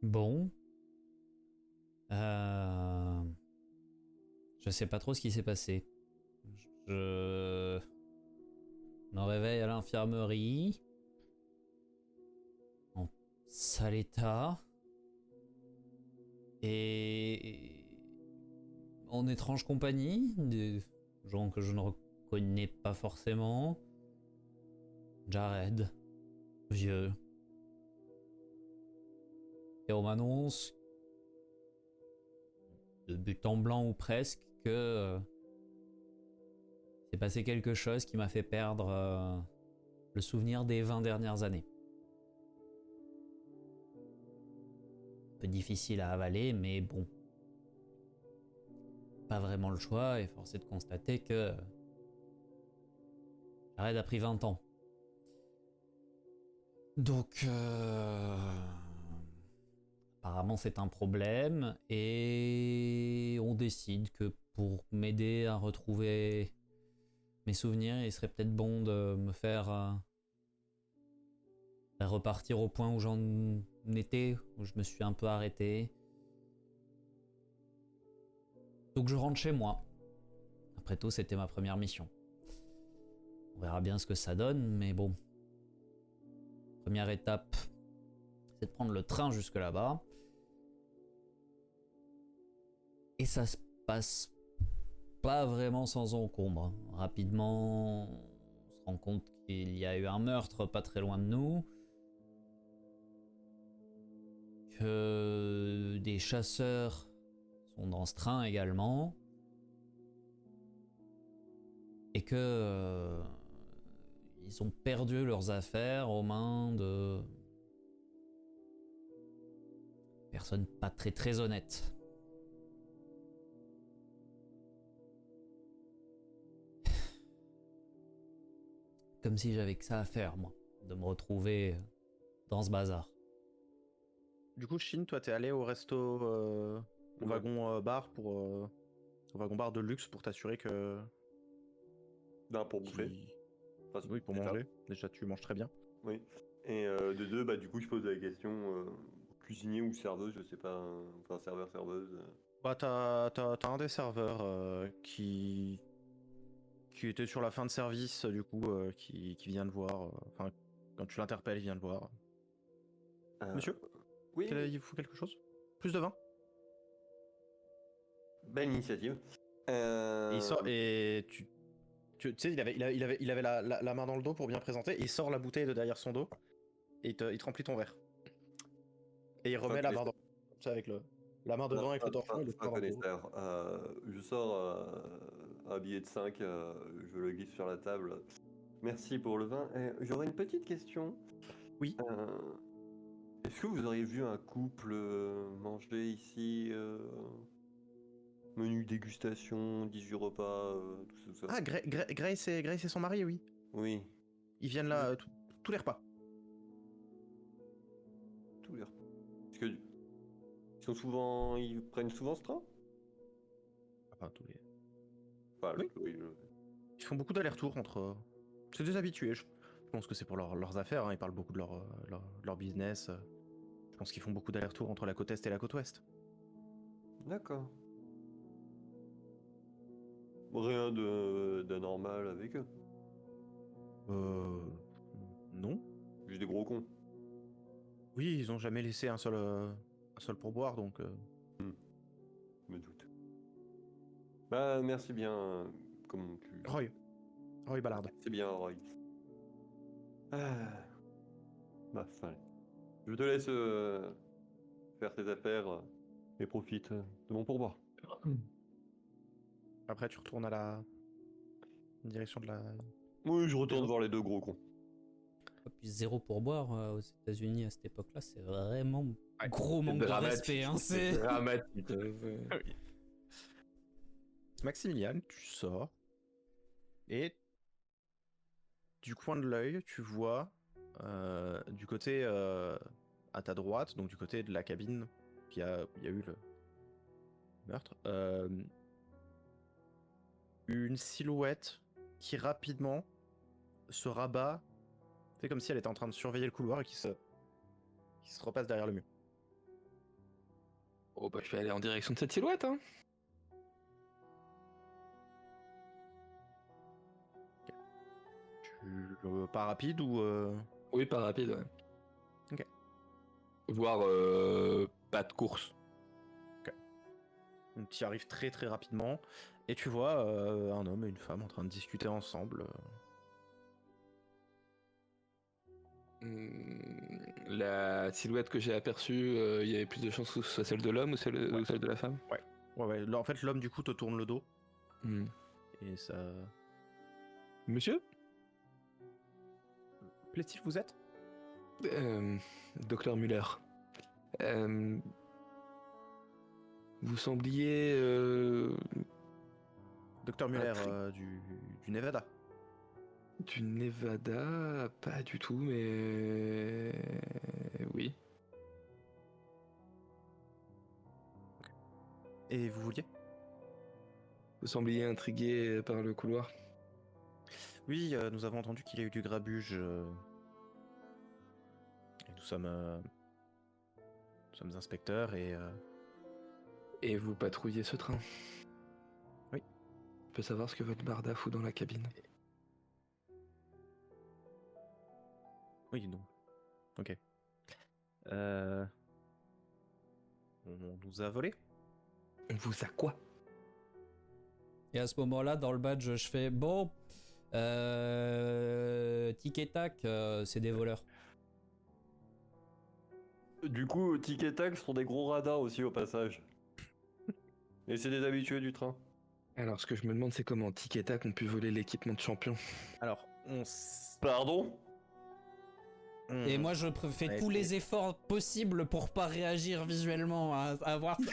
Bon. Euh... Je sais pas trop ce qui s'est passé. Je me réveille à l'infirmerie. En sale état. Et en étrange compagnie. Des gens que je ne reconnais pas forcément. Jared. Vieux. Et on m'annonce, de but en blanc ou presque, que s'est passé quelque chose qui m'a fait perdre le souvenir des 20 dernières années. Un peu difficile à avaler, mais bon. Pas vraiment le choix, et force est de constater que Jared a pris 20 ans. Donc, apparemment c'est un problème, et on décide que pour m'aider à retrouver mes souvenirs, il serait peut-être bon de me faire repartir au point où j'en étais, où je me suis un peu arrêté. Donc je rentre chez moi. Après tout, c'était ma première mission. On verra bien ce que ça donne, mais bon. Première étape, c'est de prendre le train jusque là-bas. Et ça se passe pas vraiment sans encombre. Rapidement, on se rend compte qu'il y a eu un meurtre pas très loin de nous. Que des chasseurs sont dans ce train également. Et que ils ont perdu leurs affaires aux mains de personnes pas très honnêtes. Comme si j'avais que ça à faire, moi, de me retrouver dans ce bazar. Du coup, Shin, toi, t'es allé au resto, au wagon bar au wagon bar de luxe pour t'assurer que. D'un pour bouffer. Enfin, Oui, pour déjà. manger. Déjà, tu manges très bien. Oui. Et de deux, bah du coup, je pose la question cuisinier ou serveuse, je sais pas, enfin serveur, serveuse. Bah, t'as un des serveurs qui était sur la fin de service, du coup, qui vient de voir. Enfin, quand tu l'interpelles, il vient de voir. Monsieur, Oui. il vous faut quelque chose? Plus de vin? Belle initiative. Et il sort et tu sais, il avait la main dans le dos pour bien présenter. Et il sort la bouteille de derrière son dos et il te remplit ton verre. Et il remet la main dans tu sais, avec la main devant avec le torchon et le fin corps dans le dos. connaisseur. Je sors un billet de 5, je le glisse sur la table. Merci pour le vin. J'aurais une petite question. Oui. Est-ce que vous auriez vu un couple manger ici menu dégustation, 18 repas, tout ça? Ah, Grace et son mari, oui. Oui. Ils viennent là tous les repas. Tous les repas. Parce que ils prennent souvent ce train? Enfin, tous les. Enfin, Oui. Ils font beaucoup d'allers-retours entre. C'est des habitués. Je pense que c'est pour leurs affaires. Hein. Ils parlent beaucoup de leur business. Je pense qu'ils font beaucoup d'allers-retours entre la côte est et la côte ouest. D'accord. Rien d'anormal avec eux. Non. Juste des gros cons. Oui, ils ont jamais laissé un seul pourboire, donc. Me doute. Bah, merci bien, comme tu... Roy Ballard. C'est bien, Roy. Bah, fin. Je te laisse faire tes affaires et profite de mon pourboire. Après, tu retournes à la direction de la. Oui, je retourne voir les deux gros cons. Puis zéro pourboire aux États-Unis à cette époque-là, c'est vraiment gros manque dramatique, de respect. Hein, c'est dramatique. Maximilian, tu sors et du coin de l'œil, tu vois du côté à ta droite, donc du côté de la cabine où il y a eu le meurtre, une silhouette qui rapidement se rabat. C'est comme si elle était en train de surveiller le couloir et qui se repasse derrière le mur. Oh bah je vais aller en direction de cette silhouette, hein. Pas rapide ou Oui, pas rapide, ouais. Ok. Voire pas de course. Donc tu y arrives très très rapidement et tu vois un homme et une femme en train de discuter ensemble. La silhouette que j'ai aperçue, il y avait plus de chances que ce soit celle de l'homme ou Ouais. ou celle de la femme. Ouais. Là, en fait, l'homme du coup te tourne le dos Hmm. et ça. Monsieur Plaît-il vous êtes? Docteur Muller. Euh, Vous sembliez... Docteur Muller Patrick. du Nevada. Du Nevada, pas du tout, mais... Oui. Et vous vouliez? Vous sembliez intrigué par le couloir. Oui, nous avons entendu qu'il y a eu du grabuge. Et nous sommes inspecteurs et Et vous patrouillez ce train. Oui. Je peux savoir ce que votre barda fout dans la cabine. oui, non. Ok. On nous a volé? On vous a quoi? Et à ce moment-là, dans le badge, je fais bon, tic et tac, c'est des voleurs. Du coup, Tic et Tac sont des gros radars aussi au passage. Et c'est des habitués du train. Alors, ce que je me demande, c'est comment Tic et Tac ont pu voler l'équipement de champion. Alors, Pardon? Et moi, je fais a tous été- les efforts possibles pour pas réagir visuellement à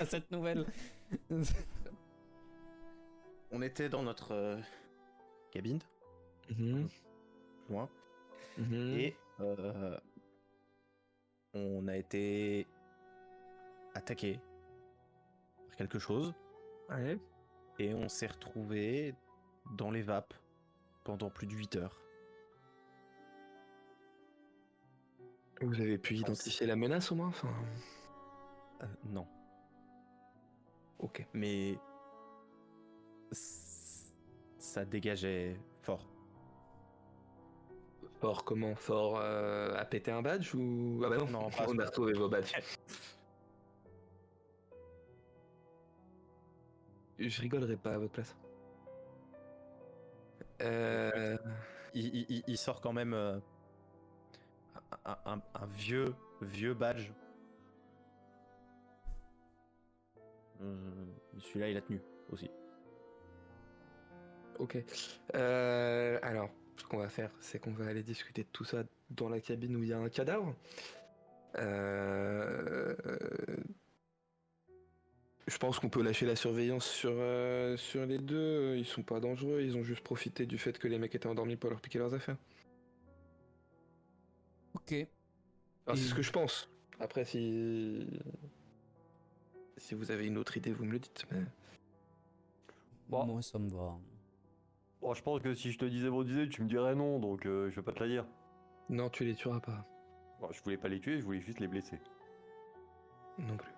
cette nouvelle. On était dans notre cabine, Mhm. loin, Mhm. et on a été attaqué par quelque chose, Ouais. et on s'est retrouvé dans les vapes pendant plus de 8 heures. Vous avez pu identifier la menace au moins, enfin... Non, Ok. mais ça dégageait fort. Fort comment? Fort à péter un badge ou... Ah bah non, Non, pas à ce on a point. retrouvé vos badges. Je rigolerais pas à votre place. Il sort quand même un vieux badge. Celui-là, il a tenu aussi. Ok. Alors, ce qu'on va faire, c'est qu'on va aller discuter de tout ça dans la cabine où il y a un cadavre. Je pense qu'on peut lâcher la surveillance sur les deux. Ils sont pas dangereux, ils ont juste profité du fait que les mecs étaient endormis pour leur piquer leurs affaires. Ok. Alors, c'est Et- ce que je pense. Après, si vous avez une autre idée, vous me le dites. Mais... Bon. Moi, ça me va. Bon, je pense que si je te disais mon idée, tu me dirais non, donc je vais pas te la dire. Non, tu les tueras pas. Bon, je voulais pas les tuer, je voulais juste les blesser. Non plus.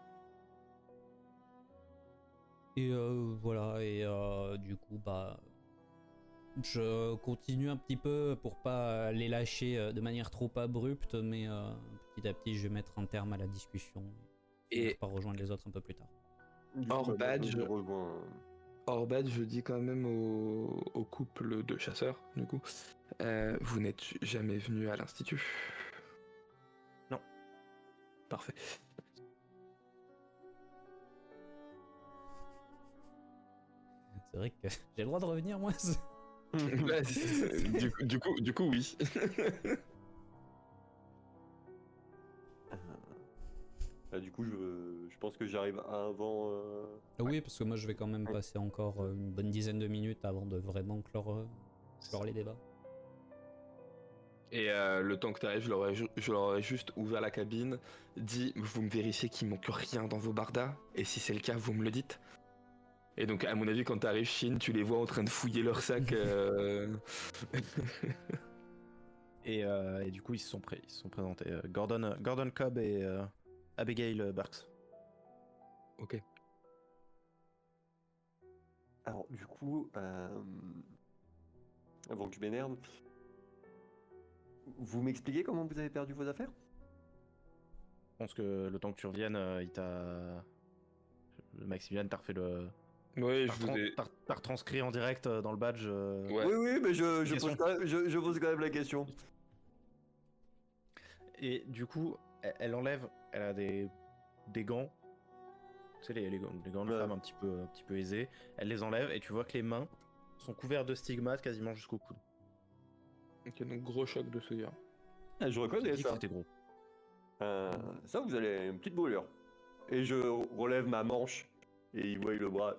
Et voilà, et du coup, bah, je continue un petit peu pour pas les lâcher de manière trop abrupte, mais petit à petit, je vais mettre un terme à la discussion et pas rejoindre les autres un peu plus tard. Hors badge. Je les rejoins. Hors badge, je dis quand même au couple de chasseurs, du coup, vous n'êtes jamais venu à l'institut? Non. Parfait. C'est vrai que j'ai le droit de revenir, moi. Ouais, du coup, oui. Du coup, je pense que j'arrive avant. Oui, parce que moi, je vais quand même passer encore une bonne dizaine de minutes avant de vraiment clore les débats. Et le temps que tu arrives, je leur aurais juste ouvert la cabine, dit vous me vérifiez qu'il manque rien dans vos bardas, et si c'est le cas, vous me le dites. Et donc, à mon avis, quand tu arrives, Shin, tu les vois en train de fouiller leur sac. Et du coup, ils se sont présentés. Gordon Cobb et Abigail Burks. Ok. Alors, du coup, avant que je m'énerve, vous m'expliquez comment vous avez perdu vos affaires? Je pense que le temps que tu reviennes, le Maximilian t'a refait le. Ouais, je vous ai. T'as retranscrit en direct dans le badge. Ouais. Oui, mais je Question. pose je pose quand même la question. Et du coup, elle enlève. Elle a des gants. Tu sais, les gants de Ouais. femme un petit peu aisés. Elle les enlève et tu vois que les mains sont couvertes de stigmates quasiment jusqu'au coude. Ok, donc gros choc de souillure. Ah, je J'ai reconnais dit que ça. c'était gros. Ça, vous avez une petite brûlure. Et je relève ma manche et il voit le bras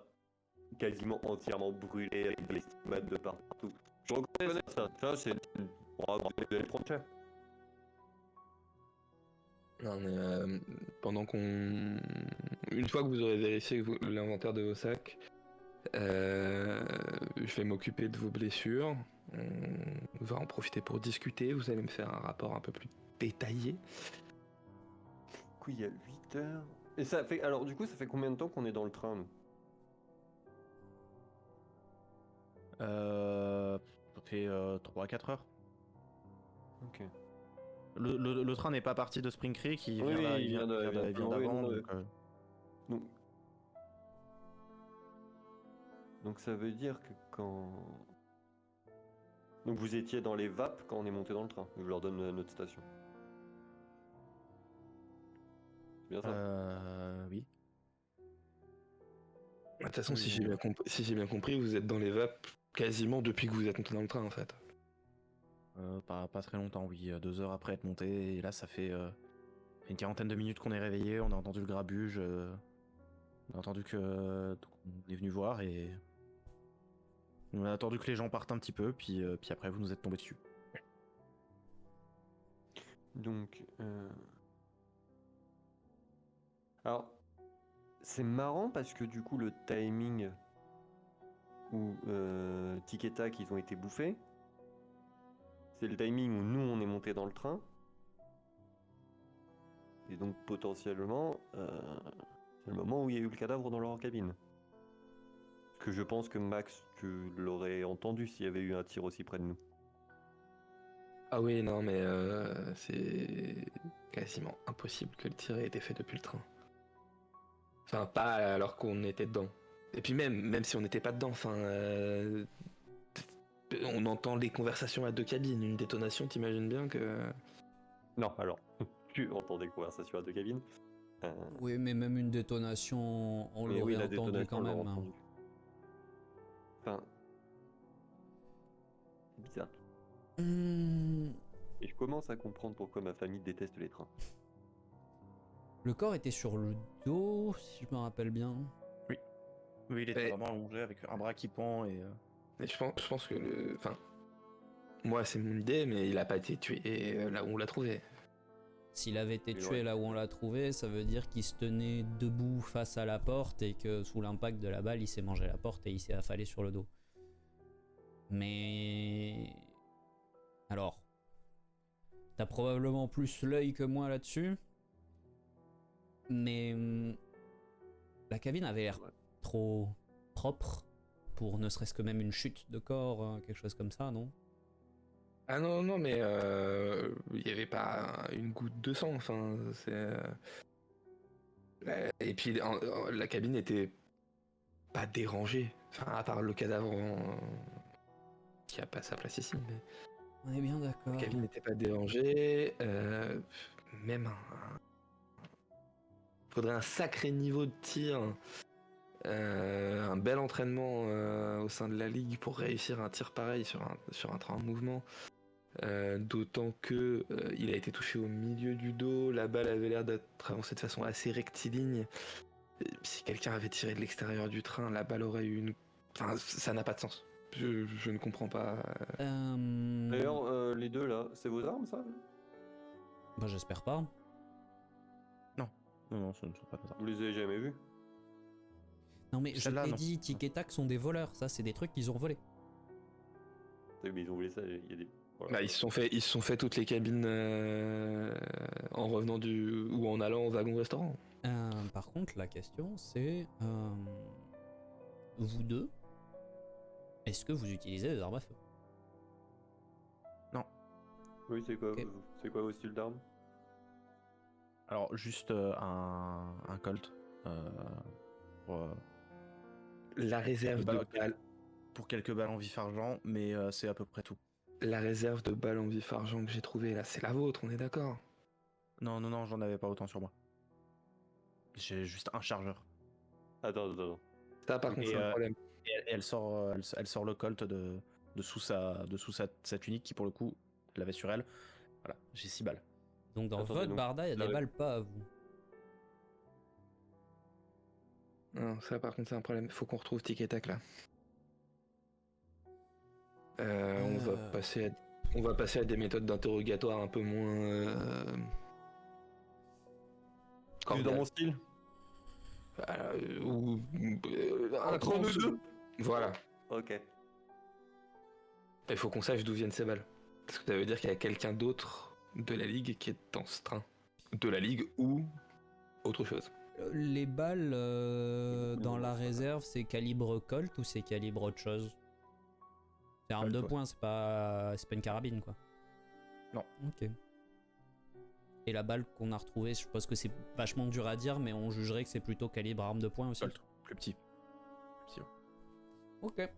quasiment entièrement brûlé avec des stigmates de partout. Je reconnais ça. Ça, c'est. Vous allez prendre cher. Non, mais pendant qu'on. Une fois que vous aurez vérifié l'inventaire de vos sacs, je vais m'occuper de vos blessures. On va en profiter pour discuter. Vous allez me faire un rapport un peu plus détaillé. Du coup, il y a 8 heures. Et ça fait. Alors, du coup, ça fait combien de temps qu'on est dans le train, nous? Ça fait 3-4 heures. Ok. Le train n'est pas parti de Spring Creek, il Oui, vient, il vient d'avant. oui, donc, Donc ça veut dire que quand... Donc vous étiez dans les vapes quand on est monté dans le train. Je leur donne notre station. C'est bien ça? oui. De toute façon, Oui, si j'ai bien compris, vous êtes dans les vapes quasiment depuis que vous êtes monté dans le train, en fait. Pas très longtemps, oui. 2 heures après être monté, et là ça fait une quarantaine de minutes qu'on est réveillé, on a entendu le grabuge, on a entendu que donc on est venu voir et on a attendu que les gens partent un petit peu, puis après vous nous êtes tombés dessus. Donc... Alors, c'est marrant parce que du coup le timing où Tic et Tac ils ont été bouffés, c'est le timing où nous on est monté dans le train. Et donc potentiellement, c'est le moment où il y a eu le cadavre dans leur cabine. Parce que je pense que Max, tu l'aurais entendu s'il y avait eu un tir aussi près de nous. Ah oui, non, mais c'est quasiment impossible que le tir ait été fait depuis le train. Enfin, pas alors qu'on était dedans. Et puis même si on n'était pas dedans, enfin, on entend les conversations à deux cabines, une détonation, t'imagines bien que... Non, alors, tu entends des conversations à deux cabines. Oui, mais même une détonation, on Mais l'aurait oui, la entendu détonation, quand on l'aurait même. entendu. Enfin, c'est bizarre. Et je commence à comprendre pourquoi ma famille déteste les trains. Le corps était sur le dos, si je me rappelle bien. Oui, il était Ouais. vraiment allongé avec un bras qui pend et... Et je pense que le... Enfin, moi c'est mon idée, mais il a pas été tué là où on l'a trouvé. S'il avait été Oui, tué ouais. là où on l'a trouvé, ça veut dire qu'il se tenait debout face à la porte et que sous l'impact de la balle, il s'est mangé la porte et il s'est affalé sur le dos. Mais... Alors... T'as probablement plus l'œil que moi là-dessus. Mais... La cabine avait l'air trop propre pour ne serait-ce que même une chute de corps, quelque chose comme ça, non? Ah non, mais il y avait pas une goutte de sang, enfin, c'est... Et puis la cabine était pas dérangée, enfin, à part le cadavre qui a pas sa place ici, mais On est bien d'accord. la cabine n'était pas dérangée, même faudrait un sacré niveau de tir, un bel entraînement au sein de la ligue pour réussir un tir pareil sur un train en mouvement. D'autant que il a été touché au milieu du dos, la balle avait l'air d'être avancée de façon assez rectiligne. Et si quelqu'un avait tiré de l'extérieur du train, la balle aurait eu une... Enfin, ça n'a pas de sens. Je ne comprends pas. D'ailleurs, les deux là, c'est vos armes ça? Bah, j'espère pas. Non, ce ne sont pas comme ça. Vous les avez jamais vus? Non mais je Celle-là, t'ai non. dit, Tic et Tac sont des voleurs, ça c'est des trucs qu'ils ont volés. Oui, mais ils ont volé ça, il y a des... Voilà. Bah, ils se sont fait toutes les cabines en revenant ou en allant au wagon restaurant. Par contre, la question c'est vous deux, est-ce que vous utilisez des armes à feu? Oui, c'est quoi, Ok. vos styles d'armes? Alors, juste un Colt. Pour, La réserve de balles. pour quelques balles en vif-argent, mais c'est à peu près tout. La réserve de balles en vif-argent que j'ai trouvée là, c'est la vôtre, on est d'accord? Non, j'en avais pas autant sur moi. J'ai juste un chargeur. Attends. Ça, par contre, Et, c'est un problème. Et elle sort le Colt de sous sa tunique qui, pour le coup, je l'avait sur elle. Voilà, j'ai 6 balles. Donc dans Attendez, votre donc, barda, il y a là, des balles pas à vous. Non, ça, par contre, c'est un problème. Faut qu'on retrouve Tic et Tac là. On va passer à des méthodes d'interrogatoire un peu moins. plus dans cordiales. mon style. Entre nous deux. Voilà. Ok. Il faut qu'on sache d'où viennent ces balles. Parce que ça veut dire qu'il y a quelqu'un d'autre de la ligue qui est dans ce train. De la ligue ou autre chose. Les balles dans la réserve, c'est calibre Colt ou c'est calibre autre chose? C'est arme Colt, de ouais. poing, c'est pas une carabine quoi. Non. Ok. Et la balle qu'on a retrouvée, je suppose que c'est vachement dur à dire, mais on jugerait que c'est plutôt calibre arme de poing aussi. Colt, plus petit. Ouais. Ok.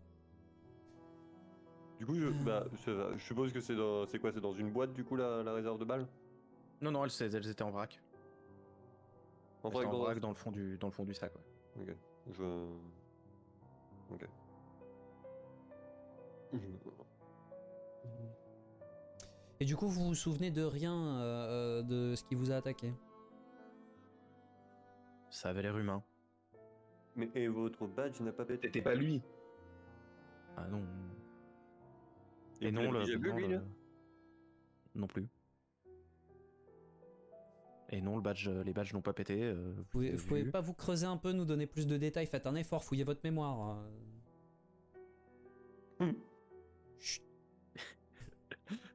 Du coup, je suppose que c'est quoi? C'est dans une boîte du coup la réserve de balles? Non, elles étaient en vrac. En Elles étaient en vrai, vrac dans le fond du sac. Ouais. Ok. Ok. Et du coup, vous vous souvenez de rien de ce qui vous a attaqué? Ça avait l'air humain. Mais et votre badge n'a pas pété? C'était pas lui. Ah non. Et vous l'avez déjà vu, lui, là? Non plus. Et non, les badges n'ont pas pété. Vous avez pouvez vu. pas vous creuser un peu, nous donner plus de détails? Faites un effort, fouillez votre mémoire. Chut.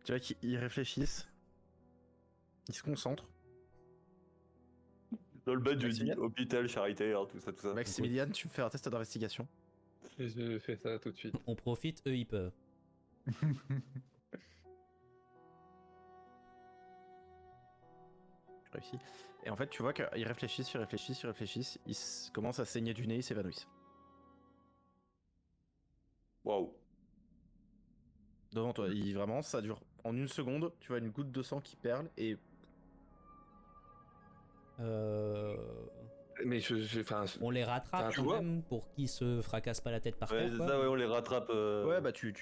Tu vois qu'ils réfléchissent. Ils se concentrent. Dans le badge, je dis Maximilien hôpital, charité, hein, tout ça. Maximilian, tu me fais un test d'investigation. Je fais ça tout de suite. On profite, eux ils peuvent. Je réussis. Et en fait, tu vois qu'ils réfléchissent, ils commencent à saigner du nez, ils s'évanouissent. Waouh. Devant toi, vraiment, ça dure en une seconde, tu vois une goutte de sang qui perle et Mais On les rattrape Enfin, tu quand vois. même pour qu'ils se fracassent pas la tête par Ouais, terre. c'est quoi. ça, ouais, on les rattrape. ouais, bah tu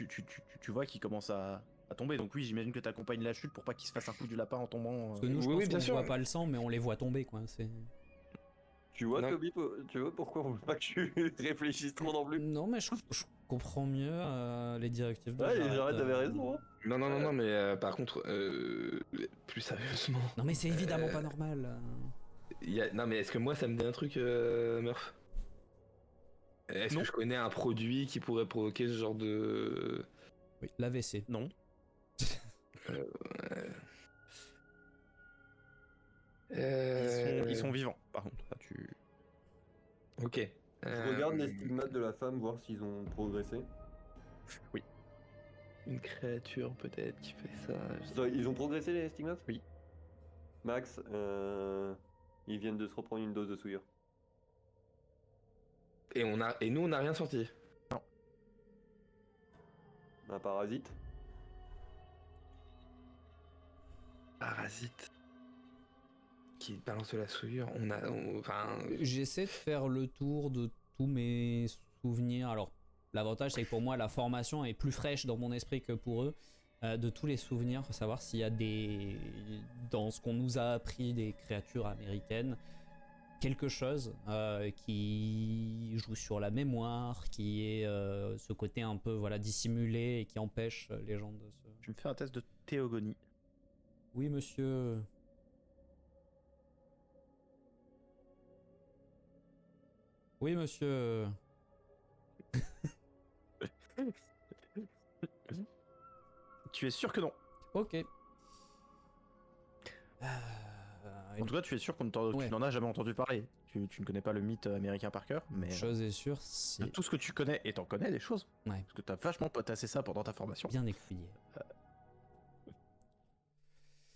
vois qu'ils commencent à tomber. Donc oui, j'imagine que t'accompagnes la chute pour pas qu'ils se fassent un coup du lapin en tombant. Parce que nous, je Oui, pense oui, bien qu'on sûr. voit pas le sang, mais on les voit tomber, quoi. C'est... Tu vois, Non. Toby, tu vois pourquoi on veut pas que tu réfléchisses trop non plus? Non, mais je comprends mieux les directives de Ouais, Jared, Jared avait raison, hein. Non, mais par contre, plus sérieusement. Non, mais c'est évidemment pas normal. Non, mais est-ce que moi ça me dit un truc, Murph? Est-ce Non. que je connais un produit qui pourrait provoquer ce genre de. Oui, l'AVC. Non. Ils sont vivants, par contre. Là, Ok. Je regarde les stigmates de la femme, voir s'ils ont progressé. Oui. Une créature peut-être qui fait ça. Ils ont progressé les stigmates? Oui. Max, ils viennent de se reprendre une dose de souillure. Et nous on n'a rien sorti. Un parasite. Parasite. Qui balance de la souillure. Enfin. J'essaie de faire le tour de tous mes souvenirs. Alors, l'avantage, c'est que pour moi, la formation est plus fraîche dans mon esprit que pour eux. De tous les souvenirs, savoir s'il y a dans ce qu'on nous a appris des créatures américaines, quelque chose qui joue sur la mémoire, qui est ce côté un peu dissimulé et qui empêche les gens de se... Tu me fais un test de théogonie. Oui, monsieur. Oui, monsieur. Tu es sûr que non? Ok. Ouais, En tout cas, tu es sûr que Ouais. tu n'en as jamais entendu parler. Tu ne connais pas le mythe américain par cœur, mais une chose est sûre, c'est de tout ce que tu connais, et t'en connais des choses, Ouais. parce que t'as vachement potassé ça pendant ta formation. bien écouillé.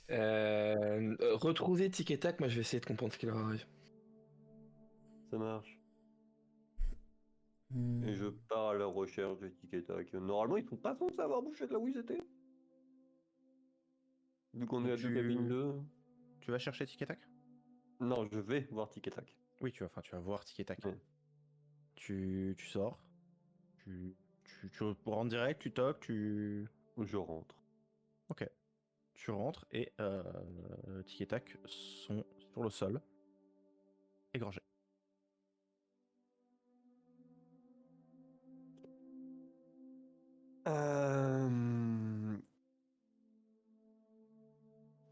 Retrouver Tic et Tac, moi je vais essayer de comprendre ce qui leur arrive. Ça marche. Hmm. Et je pars à la recherche de Tic et Tac. Normalement, ils sont pas censés avoir bougé de là où ils étaient. Vu qu'on est à deux cabines 2. Tu vas chercher Tic et Tac? Non, je vais voir Tic et Tac. Oui, tu vas voir Tic et Tac. Ouais. Tu sors, tu rentres direct, tu toques, Je rentre. Ok. Tu rentres et Tic et Tac sont sur le sol, égorgés.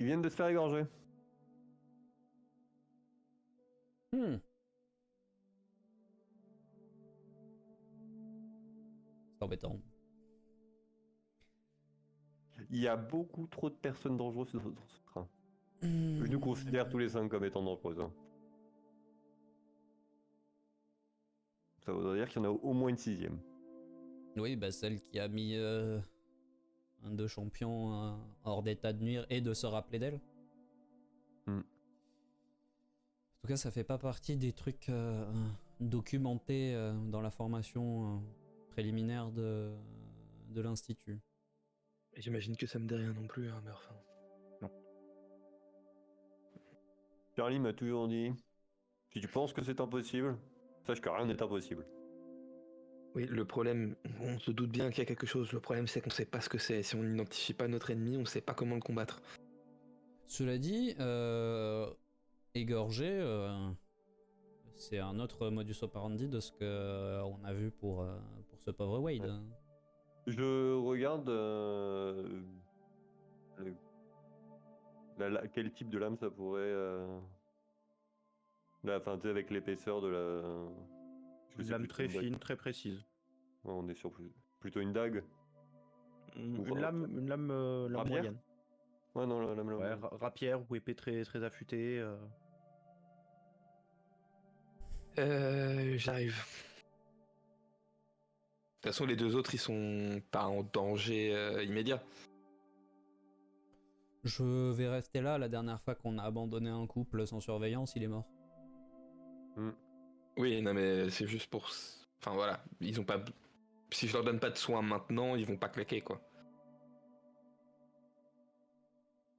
Ils viennent de se faire égorger. Hmm. C'est embêtant. Il y a beaucoup trop de personnes dangereuses dans ce train. Hmm. Je nous considère tous les 5 comme étant dangereuses. Hein. Ça voudrait dire qu'il y en a au moins une 6ème. Oui, bah celle qui a mis un de champion hors d'état de nuire et de se rappeler d'elle. Hmm. En tout cas, ça fait pas partie des trucs documentés dans la formation préliminaire de l'Institut. Et j'imagine que ça me dit rien non plus, hein, mais enfin. Charlie m'a toujours dit, si tu penses que c'est impossible, sache que rien n'est impossible. Oui, le problème, on se doute bien qu'il y a quelque chose. Le problème, c'est qu'on sait pas ce que c'est. Si on n'identifie pas notre ennemi, on sait pas comment le combattre. Cela dit, égorger, c'est un autre modus operandi de ce que on a vu pour ce pauvre Wade. Ouais. Je regarde quel type de lame ça pourrait. Enfin, tu sais, avec l'épaisseur de la. Une lame très fine, très précise. Ouais, on est sur plutôt une dague. Une lame Rapière moyenne. Ouais, non, la lame. Ouais, rapière ou épée très, très affûtée. J'arrive. De toute façon, les deux autres, ils sont pas en danger immédiat. Je vais rester là. La dernière fois qu'on a abandonné un couple sans surveillance, il est mort. Oui, non, mais c'est juste pour. Enfin voilà, ils ont pas. Si je leur donne pas de soins maintenant, ils vont pas claquer quoi.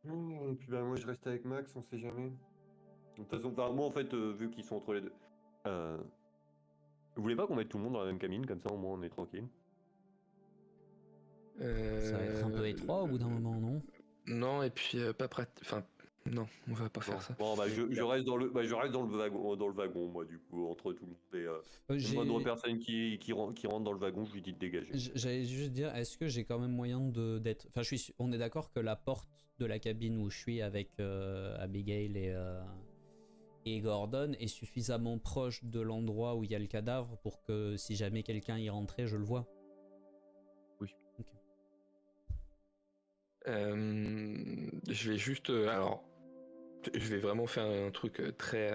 Et puis bah, moi je reste avec Max, on sait jamais. De toute façon, moi en fait, vu qu'ils sont entre les deux. Vous voulez pas qu'on mette tout le monde dans la même cabine, comme ça au moins on est tranquille? Ça va être un peu étroit au bout d'un moment, non? Non, et puis pas pratique. Enfin, non, on va pas faire ça. Bon, bah je reste dans le, dans le wagon, moi du coup, entre tout le monde et J'ai- une moindre personne qui rentre dans le wagon, je lui dis de dégager. J'allais juste dire, est-ce que j'ai quand même moyen d'être. Enfin, on est d'accord que la porte de la cabine où je suis avec Abigail et Gordon est suffisamment proche de l'endroit où il y a le cadavre pour que si jamais quelqu'un y rentrait, je le vois. Oui. Ok. Je vais juste. Alors, je vais vraiment faire un truc très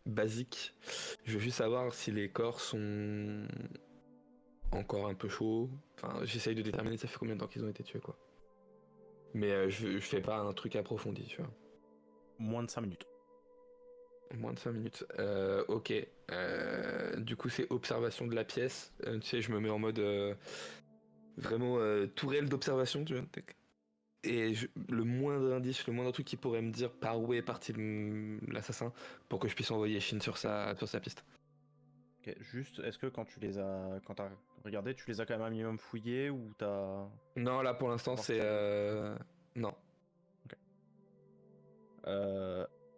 basique. Je veux juste savoir si les corps sont encore un peu chauds. Enfin, j'essaye de déterminer ça fait combien de temps qu'ils ont été tués, quoi. Mais je fais pas un truc approfondi, tu vois. Moins de 5 minutes. Moins de 5 minutes. Ok. Du coup, c'est observation de la pièce. Tu sais, je me mets en mode vraiment tourelle d'observation, tu vois. Et le moindre indice, le moindre truc qui pourrait me dire par où est parti l'assassin pour que je puisse envoyer Shin sur sa piste. Ok, juste, est-ce que quand t'as regardé, tu les as quand même un minimum fouillés ou t'as... Non, là pour l'instant, Voir c'est. si Non.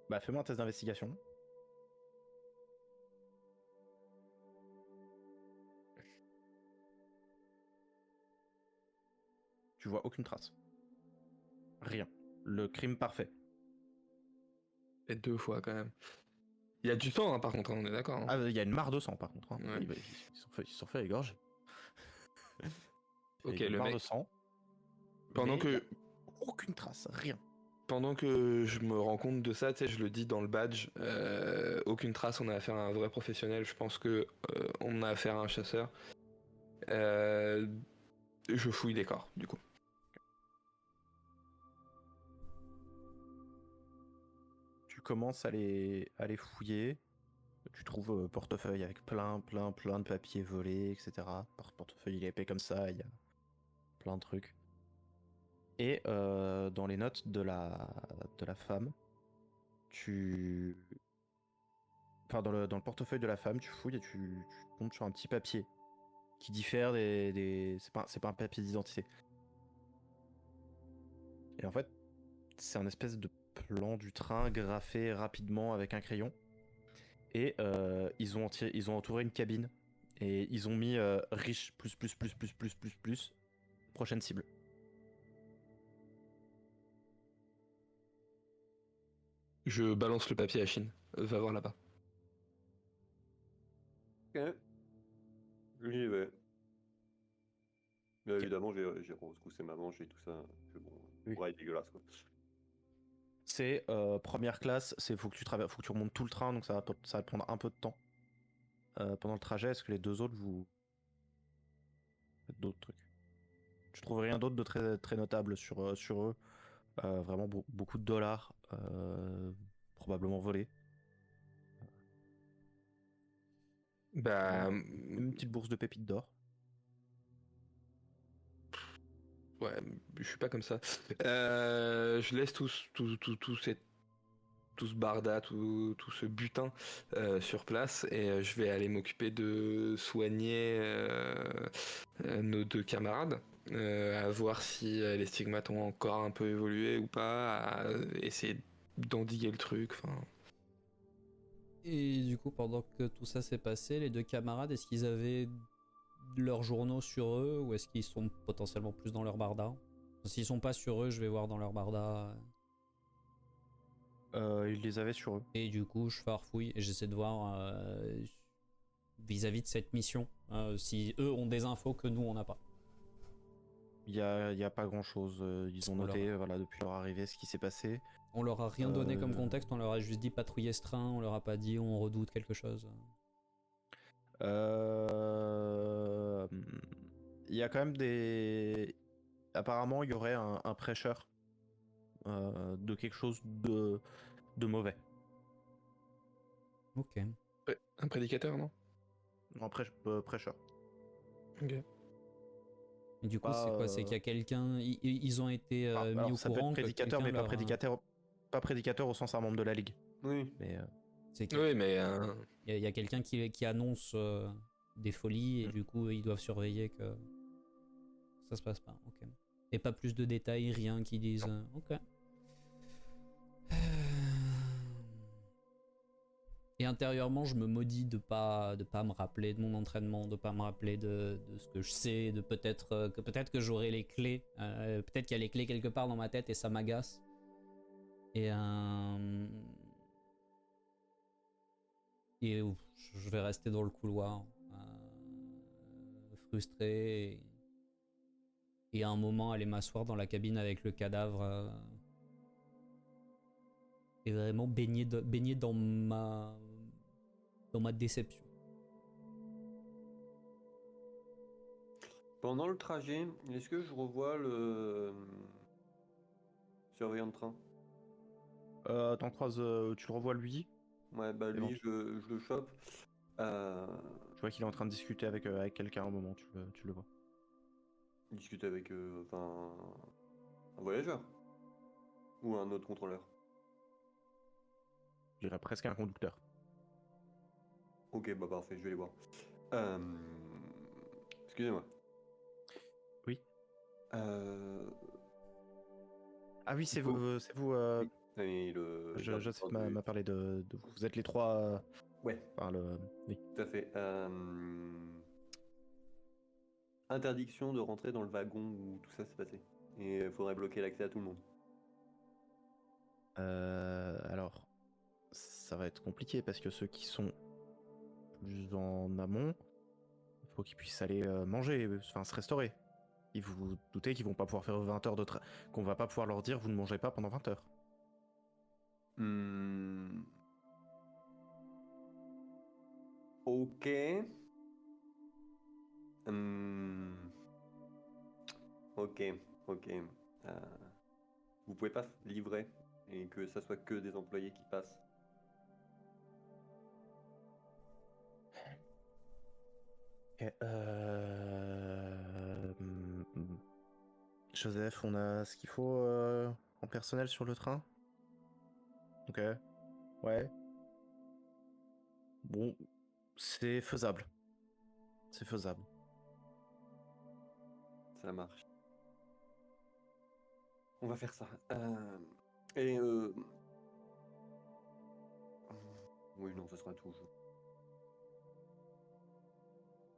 Bah fais-moi un test d'investigation. Tu vois aucune trace. Rien. Le crime parfait. Et 2 fois quand même. Il y a du sang, hein, par contre, hein, on est d'accord. Hein. Ah, il y a une mare de sang par contre. Hein. Ouais. Ils se sont fait égorger. Ok, Il y a une le mare mec. de sang. Pendant mais que. il y a aucune trace, rien. Pendant que je me rends compte de ça, tu sais, je le dis dans le badge, aucune trace, on a affaire à un vrai professionnel, je pense que on a affaire à un chasseur. Euh, je fouille les corps, du coup. Tu commences à les fouiller. Tu trouves portefeuille avec plein de papiers volés, etc. Portefeuille il est épais comme ça, il y a plein de trucs. Et dans les notes de la femme, dans le portefeuille de la femme, tu fouilles et tu tombes sur un petit papier qui diffère des... C'est pas un papier d'identité. Et en fait, c'est un espèce de plan du train graffé rapidement avec un crayon. Et ils ont entouré une cabine. Et ils ont mis riche, plus, prochaine cible. Je balance le papier à Chine. Va voir là-bas. Ok. J'y vais. Bien évidemment, j'ai rescoussé ma manche et tout ça. Que bon, Oui. ouais, dégueulasse quoi. C'est première classe, faut que faut que tu remontes tout le train, donc ça va te prendre un peu de temps pendant le trajet. Est-ce que les deux autres vous faites d'autres trucs? Tu trouves rien d'autre de très notable sur eux. Vraiment beaucoup de dollars, probablement volés. Bah, Une petite bourse de pépites d'or. ouais, je suis pas comme ça. Je laisse tout ce barda, tout ce butin sur place et je vais aller m'occuper de soigner nos deux camarades, à voir si les stigmates ont encore un peu évolué ou pas, à essayer d'endiguer le truc. Enfin, Et du coup, pendant que tout ça s'est passé, les deux camarades, est-ce qu'ils avaient leurs journaux sur eux ou est-ce qu'ils sont potentiellement plus dans leur barda? S'ils sont pas sur eux, je vais voir dans leur barda. Ils les avaient sur eux. Et du coup, je farfouille et j'essaie de voir vis-à-vis de cette mission si eux ont des infos que nous on n'a pas. Il y a pas grand chose. Ils ont noté voilà, depuis leur arrivée ce qui s'est passé. On leur a rien donné comme contexte, on leur a juste dit patrouiller ce train, on leur a pas dit on redoute quelque chose. Il y a quand même des... Apparemment, il y aurait un prêcheur de quelque chose de mauvais. Ok. ouais, un prédicateur, non? Un prêcheur. Ok. Et du coup, Pas, c'est quoi? C'est qu'il y a quelqu'un. Ils ont été mis au ça peut courant être que prédicateur, quelqu'un mais leur a- pas prédicateur au sens un membre de la ligue. Oui. Mais C'est que Oui, mais il y a quelqu'un qui annonce des folies et du coup ils doivent surveiller que ça se passe pas. Ok. Et pas plus de détails, rien qui disent. Ok. Et intérieurement, je me maudis de pas me rappeler de mon entraînement, de pas me rappeler de ce que je sais, de peut-être que j'aurai les clés, peut-être qu'il y a les clés quelque part dans ma tête et ça m'agace. Et je vais rester dans le couloir, frustré, et à un moment aller m'asseoir dans la cabine avec le cadavre et vraiment baigner dans ma déception. Pendant le trajet, est-ce que je revois le surveillant de train? t'en croises, tu le revois lui. Ouais, bah lui, je le chope. Tu vois qu'il est en train de discuter avec quelqu'un à un moment, tu le vois. Discuter avec un voyageur ou un autre contrôleur. Je dirais presque un conducteur. Ok, bah parfait, je vais les voir. Excusez-moi. Oui. Euh... Ah oui, c'est Vous- vous. Et le... Joseph m'a parlé de vous. Vous êtes les trois. Ouais, Enfin, oui. tout à fait. Interdiction de rentrer dans le wagon où tout ça s'est passé. Et il faudrait bloquer l'accès à tout le monde. Alors, ça va être compliqué parce que ceux qui sont plus en amont, il faut qu'ils puissent aller manger, enfin se restaurer. Et vous vous doutez qu'ils vont pas pouvoir faire 20 heures de train, qu'on va pas pouvoir leur dire vous ne mangez pas pendant 20 heures. Hmm. Ok. Hmm. Ok, ok. Vous pouvez pas livrer et que ça soit que des employés qui passent. Ok, Joseph, on a ce qu'il faut en personnel sur le train? Ok, ouais. Bon, c'est faisable. C'est faisable. Ça marche. On va faire ça. Et oui, non, ce sera tout.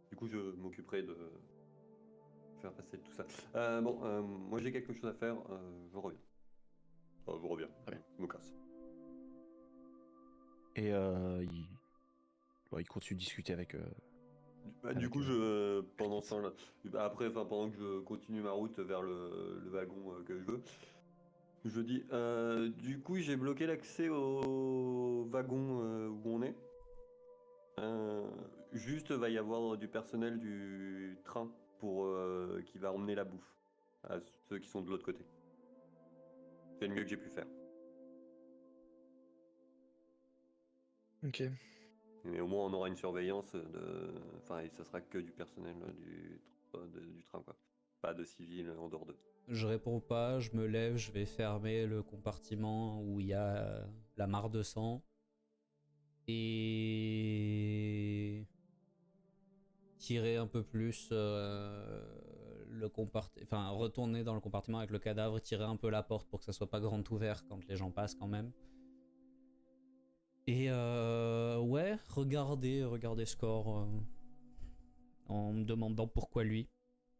Du coup, je m'occuperai de faire passer tout ça. Bon, moi j'ai quelque chose à faire. Je reviens. Enfin, je reviens. Très bien. Je me casse. Et il continue de discuter avec. Du Avec, coup, pendant ce temps-là, après, enfin, pendant que je continue ma route vers le wagon que je veux, je dis, du coup, j'ai bloqué l'accès au wagon où on est. Euh, Juste, va y avoir du personnel du train pour qui va emmener la bouffe à ceux qui sont de l'autre côté. C'est le mieux que j'ai pu faire. Ok. Mais au moins, on aura une surveillance enfin, et ça sera que du personnel du train, quoi. Pas de civils en dehors d'eux. Je réponds pas, je me lève, je vais fermer le compartiment où il y a la mare de sang. Et tirer un peu plus le compartiment, enfin retourner dans le compartiment avec le cadavre, tirer un peu la porte pour que ça soit pas grand ouvert quand les gens passent quand même. Et ouais, regarder Score en me demandant pourquoi lui.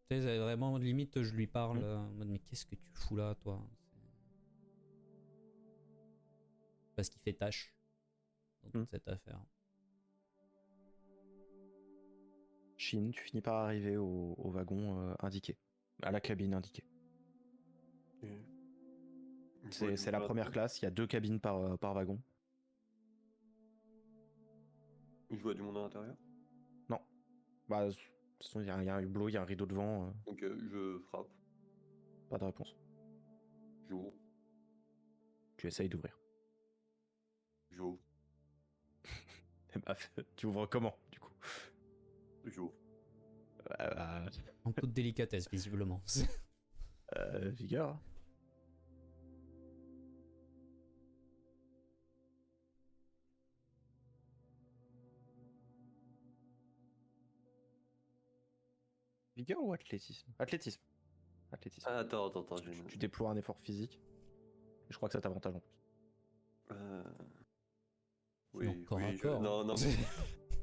Tu sais, vraiment limite je lui parle en mode mais qu'est-ce que tu fous là toi? Parce qu'il fait tâche dans toute cette affaire. Shin, tu finis par arriver au wagon indiqué, à la cabine indiquée. C'est la première classe, il y a 2 cabines par wagon. Je vois du monde à l'intérieur. Non. Bah, de toute façon, il y a un hublot, il y a un rideau devant. Donc je frappe, Pas de réponse. j'ouvre, Tu essayes d'ouvrir. j'ouvre, Bah, tu ouvres comment, du coup? j'ouvre. En toute délicatesse visiblement. Vigueur. Vigueur ou athlétisme? Athlétisme. Athlétisme. Ah, attends, Parce que j'ai tu déploies un effort physique. Et je crois que ça t'avantage en plus. Sinon, Oui, corps à oui, corps. non, non, mais...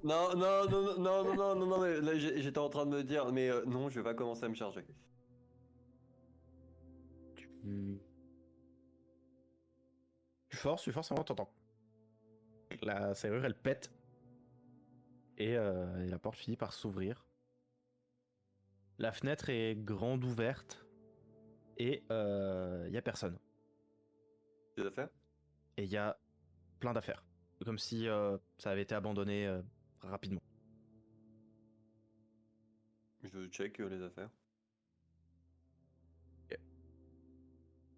Non, non, non, non, non, non, non, non, mais là j'étais en train de me dire, mais non, je vais pas commencer à me charger. Tu forces, vraiment, t'entends. La serrure, elle pète. Et la porte finit par s'ouvrir. La fenêtre est grande ouverte. Et il y a personne. Des affaires? Et il y a plein d'affaires. Comme si ça avait été abandonné rapidement. Je check les affaires.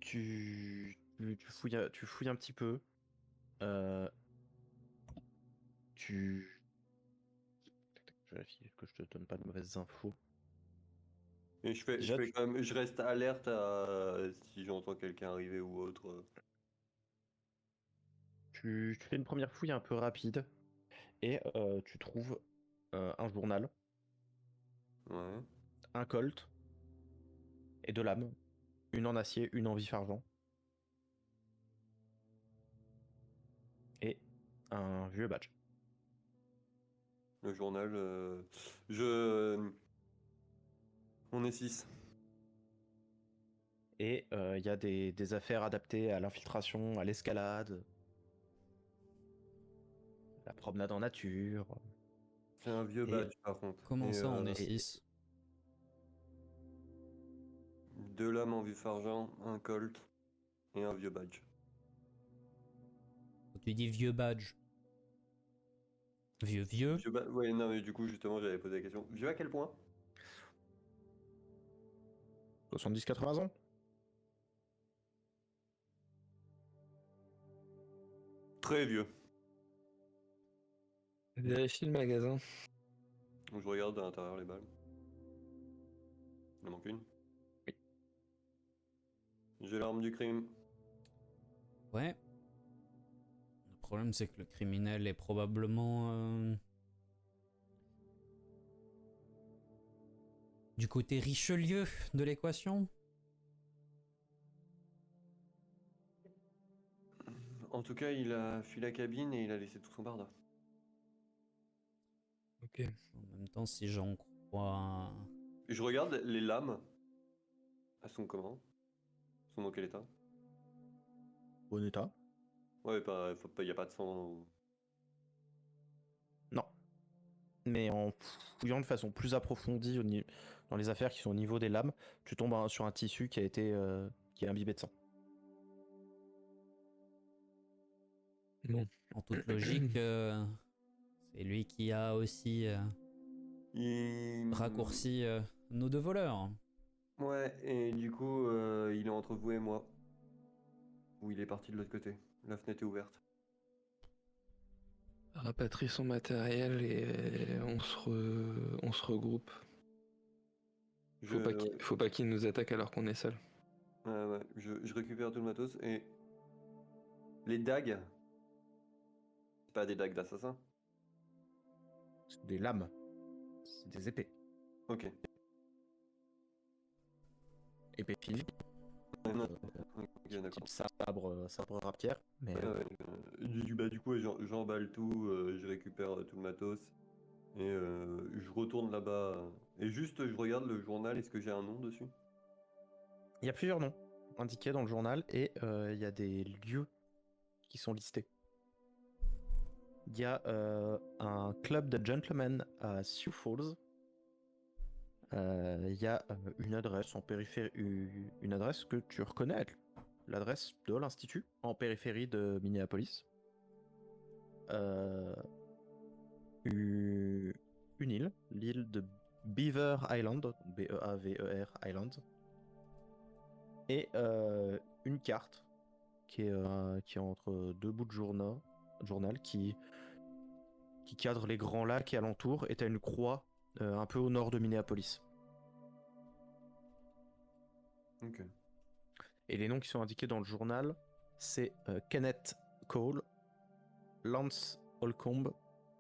Tu fouilles un petit peu. Je vérifie que je te donne pas de mauvaises infos. Et je Déjà, fais quand même, je reste alerte à si j'entends quelqu'un arriver ou autre. tu fais une première fouille un peu rapide. Et tu trouves un journal, Ouais. un colt et 2 lames. Une en acier, une en vif-argent. Et un vieux badge. Le journal, je... On est 6. Et il y a des affaires adaptées à l'infiltration, à l'escalade, la promenade en nature. C'est un vieux Et- badge par contre. Comment Et, ça on est et- 6? 2 lames en vif argent, un colt et un vieux badge. Tu dis vieux badge. Vieux. Ouais, non, mais du coup, justement, j'avais posé la question. Vieux à quel point? 70-80 ans. Très vieux. Vérifie le magasin. Donc, je regarde à l'intérieur les balles. Il en manque une. Oui. J'ai l'arme du crime. Ouais. Le problème, c'est que le criminel est probablement du côté Richelieu de l'équation. En tout cas, il a fui la cabine et il a laissé tout son barda. Ok. En même temps, si j'en crois... Et je regarde les lames. Elles sont comment? Elles sont dans quel état? Bon état. Ouais, y a pas de sang. Non. Mais en fouillant de façon plus approfondie dans les affaires qui sont au niveau des lames, tu tombes sur un tissu qui a été qui est imbibé de sang. Bon. En toute logique, c'est lui qui a aussi raccourci nos deux voleurs. Ouais, et du coup, il est entre vous et moi. Ou il est parti de l'autre côté. La fenêtre est ouverte. Rapatrie son matériel et on se regroupe. Faut pas qu'il nous attaque alors qu'on est seul. Ouais, je récupère tout le matos et... Les dagues. C'est pas des dagues d'assassin. C'est des lames. C'est des épées. Ok. Épées fines. Ok, d'accord. Type sabre rapière. Mais Du coup, j'emballe tout, je récupère tout le matos. Et je retourne là-bas. Et juste, je regarde le journal, est-ce que j'ai un nom dessus? il y a plusieurs noms indiqués dans le journal et il y a des lieux qui sont listés. Il y a un club de gentlemen à Sioux Falls. Il y a une adresse en périphérie, une adresse que tu reconnais être l'adresse de l'Institut en périphérie de Minneapolis. Une île, l'île de Beaver Island, Beaver Island, et une carte qui est entre deux bouts de journal qui cadre les grands lacs et alentours, et t'as une croix un peu au nord de Minneapolis. Ok. Et les noms qui sont indiqués dans le journal, c'est Kenneth Cole, Lance Holcomb,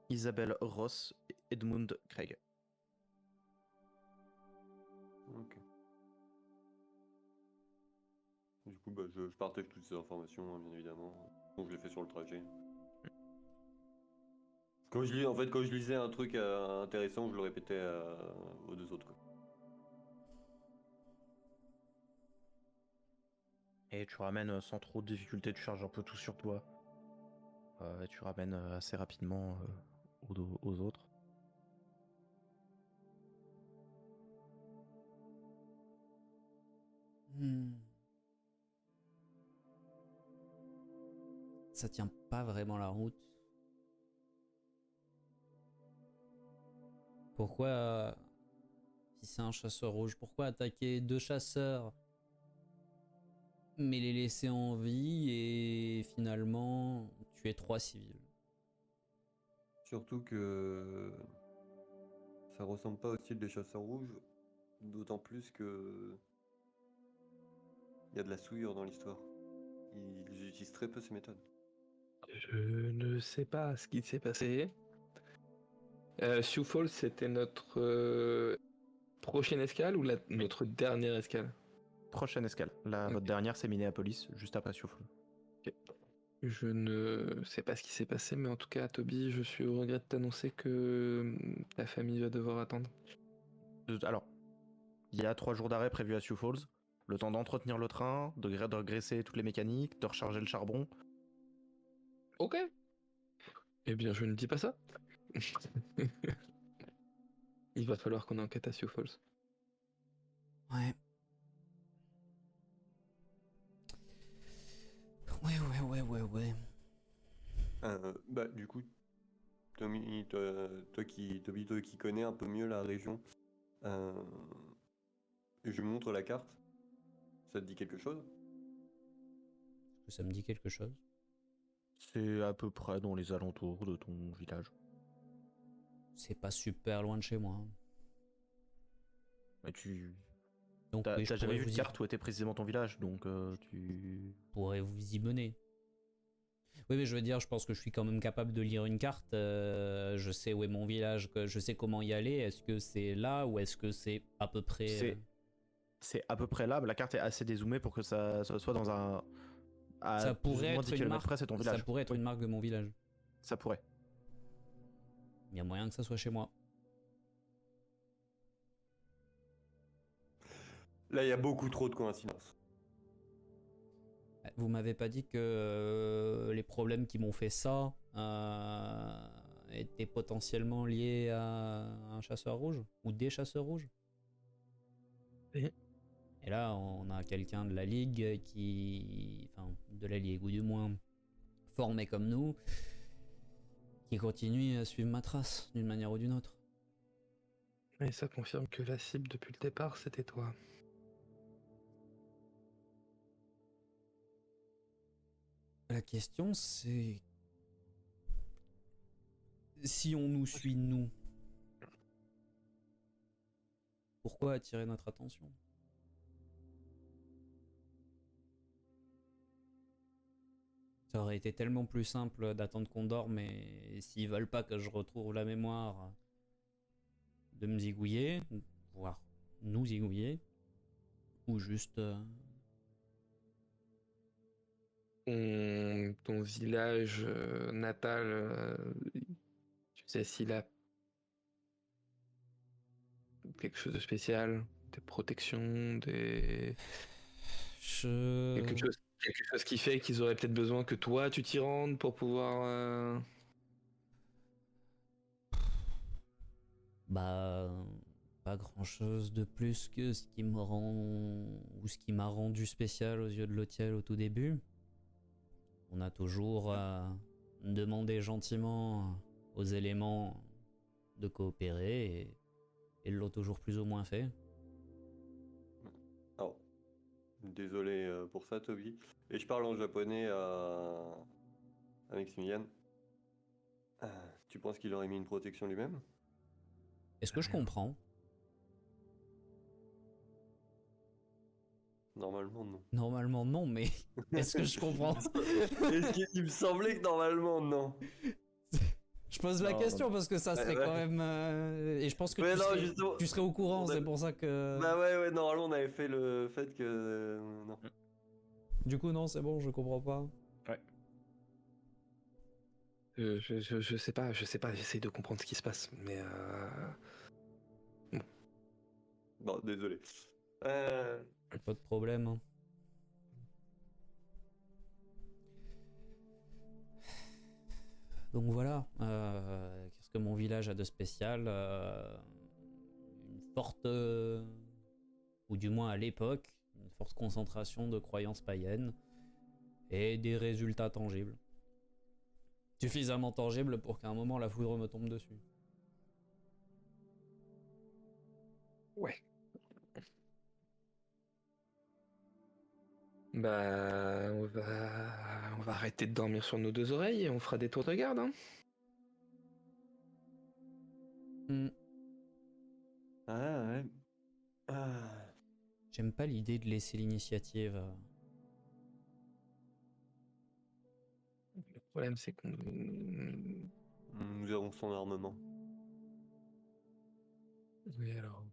Isabelle Ross et Edmund Craig. Ok. Du coup, je partage toutes ces informations, hein, bien évidemment. Donc, je les fais sur le trajet. Quand je lisais un truc intéressant, je le répétais aux deux autres, quoi. Et tu ramènes sans trop de difficulté, tu charges un peu tout sur toi. Et tu ramènes assez rapidement aux autres. Ça tient pas vraiment la route. Pourquoi, si c'est un chasseur rouge, pourquoi attaquer deux chasseurs mais les laisser en vie et finalement tuer trois civils? Surtout que ça ressemble pas au style des chasseurs rouges, d'autant plus que il y a de la souillure dans l'histoire. Ils utilisent très peu ces méthodes. Je ne sais pas ce qui s'est passé. Sioux Falls, c'était notre prochaine escale ou notre dernière escale? Prochaine escale. Là, Ok. votre dernière, c'est Minneapolis, juste après Sioux Falls. Ok. Je ne sais pas ce qui s'est passé, mais en tout cas, Toby, je suis au regret de t'annoncer que ta famille va devoir attendre. Alors, il y a 3 jours d'arrêt prévus à Sioux Falls. Le temps d'entretenir le train, de graisser toutes les mécaniques, de recharger le charbon. Ok. Eh bien, je ne dis pas ça. Il va falloir qu'on enquête à Sioux Falls. Ouais. Ouais. Du coup, Tommy, Toby, toi qui connais un peu mieux la région, euh, je lui montre la carte. Ça te dit quelque chose? Est-ce que ça me dit quelque chose? C'est à peu près dans les alentours de ton village. C'est pas super loin de chez moi, hein. Mais tu Donc t'as oui, je t'as jamais pourrais vu de vous y... carte où était précisément ton village, donc tu... pourrais vous y mener. Oui, mais je veux dire, je pense que je suis quand même capable de lire une carte. Je sais où est mon village, je sais comment y aller. Est-ce que c'est là ou est-ce que c'est à peu près... C'est à peu près là, mais la carte est assez dézoomée pour que ça soit dans un... À Ça plus ou pourrait moins être 10 une km marque. près, c'est ton Ça village. pourrait être Oui, une marque de mon village. ça pourrait. Il y a moyen que ça soit chez moi. Là, il y a beaucoup trop de coïncidences. Vous m'avez pas dit que les problèmes qui m'ont fait ça étaient potentiellement liés à un chasseur rouge ou des chasseurs rouges? Oui. Et là, on a quelqu'un de la ligue qui, enfin, de la ligue ou du moins formé comme nous, qui continue à suivre ma trace d'une manière ou d'une autre. Et ça confirme que la cible depuis le départ, c'était toi. La question, c'est si on nous suit, nous, pourquoi attirer notre attention? Ça aurait été tellement plus simple d'attendre qu'on dorme, et s'ils veulent pas que je retrouve la mémoire, de me zigouiller, voire nous zigouiller, ou juste... Ton village natal, tu sais s'il a quelque chose de spécial, des protections, quelque chose qui fait qu'ils auraient peut-être besoin que toi tu t'y rendes pour pouvoir. Bah... pas grand chose de plus que ce qui me rend... ou ce qui m'a rendu spécial aux yeux de l'hôtel au tout début. On a toujours demandé gentiment aux éléments de coopérer, et ils l'ont toujours plus ou moins fait. Alors, désolé pour ça, Toby. Et je parle en japonais à Maximilian. Tu penses qu'il aurait mis une protection lui-même? Est-ce que je comprends? Normalement, non. Normalement non, mais est-ce que je comprends? Il me semblait que normalement, non. Je pose la Non, question non. parce que ça serait Ouais. quand même... et je pense que Ouais, non, justement. tu serais au courant, On a- c'est pour ça que... Bah ouais, normalement, on avait fait le fait que... non. Du coup non, c'est bon, je comprends pas. Je sais pas, j'essaye de comprendre ce qui se passe, mais Bon, désolé. Pas de problème, hein. Donc voilà, qu'est-ce que mon village a de spécial? Une forte, ou du moins à l'époque, une forte concentration de croyances païennes et des résultats tangibles. Suffisamment tangibles pour qu'à un moment la foudre me tombe dessus. ouais. Bah, on va arrêter de dormir sur nos deux oreilles et on fera des tours de garde, hein. Ah ouais. Ah. J'aime pas l'idée de laisser l'initiative. Le problème, c'est qu'on... Nous avons son armement. Oui, alors...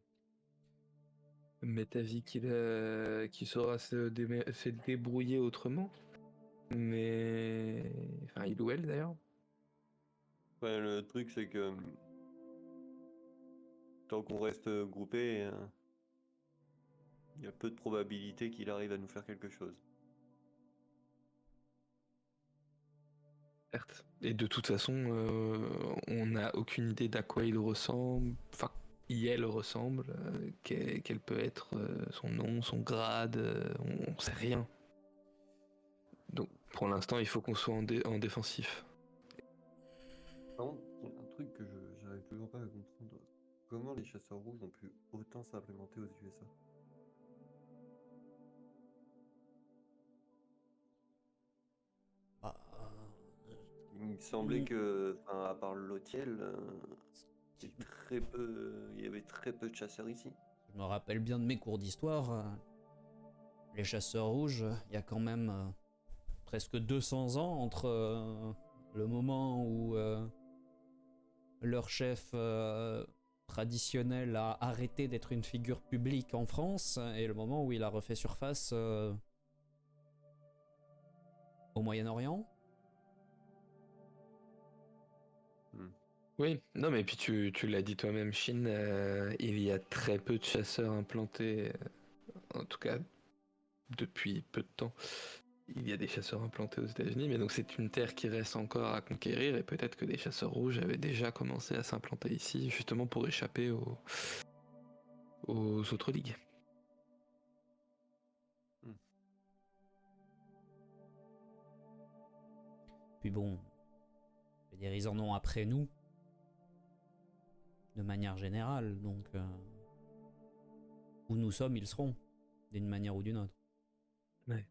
Mais t'as vu qu'il saura se débrouiller autrement. Mais... Enfin, il ou elle, d'ailleurs. Ouais, le truc, c'est que... tant qu'on reste groupé, il y a peu de probabilité qu'il arrive à nous faire quelque chose. Certes. Et de toute façon, on n'a aucune idée d'à quoi il ressemble, enfin, elle ressemble, quel peut être son nom, son grade, on sait rien. Donc pour l'instant, il faut qu'on soit en défensif. Par contre, il y a un truc que j'arrive toujours pas à comprendre. Comment les chasseurs rouges ont pu autant s'implémenter aux USA? Bah, Il me semblait Mm. que, enfin, à part l'hôtel, il y avait très peu de chasseurs ici. je me rappelle bien de mes cours d'histoire. Les chasseurs rouges, il y a quand même presque 200 ans entre le moment où leur chef traditionnel a arrêté d'être une figure publique en France et le moment où il a refait surface au Moyen-Orient. Oui, non mais puis tu l'as dit toi-même, Chine, il y a très peu de chasseurs implantés, en tout cas depuis peu de temps. Il y a des chasseurs implantés aux États-Unis, mais donc c'est une terre qui reste encore à conquérir et peut-être que des chasseurs rouges avaient déjà commencé à s'implanter ici justement pour échapper aux autres ligues. Puis bon, je veux dire, ils en ont après nous, de manière générale, donc où nous sommes, ils seront, d'une manière ou d'une autre. Ouais.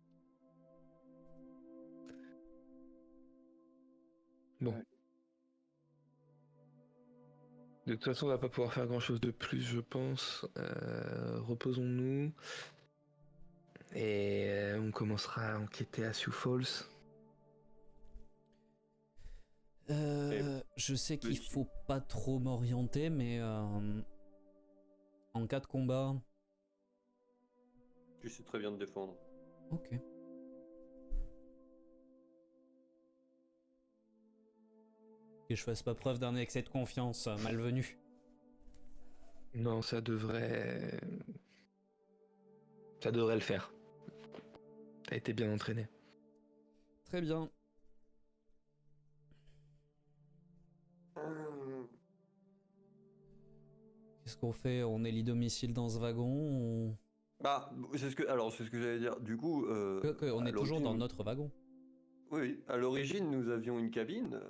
Bon. Ouais. De toute façon, on va pas pouvoir faire grand-chose de plus, je pense. Reposons-nous. Et on commencera à enquêter à Sioux Falls. Je sais qu'il Petit. faut pas trop m'orienter, mais en cas de combat, Tu sais très bien te défendre. ok. Que je fasse pas preuve d'un excès de confiance malvenu. Non, ça devrait le faire. T'as été bien entraîné. Très bien. Qu'est-ce qu'on fait? On élit domicile dans ce wagon? Bah, c'est ce que j'allais dire. Du coup, On à est toujours l'origine, dans notre wagon. oui, à l'origine, nous avions une cabine.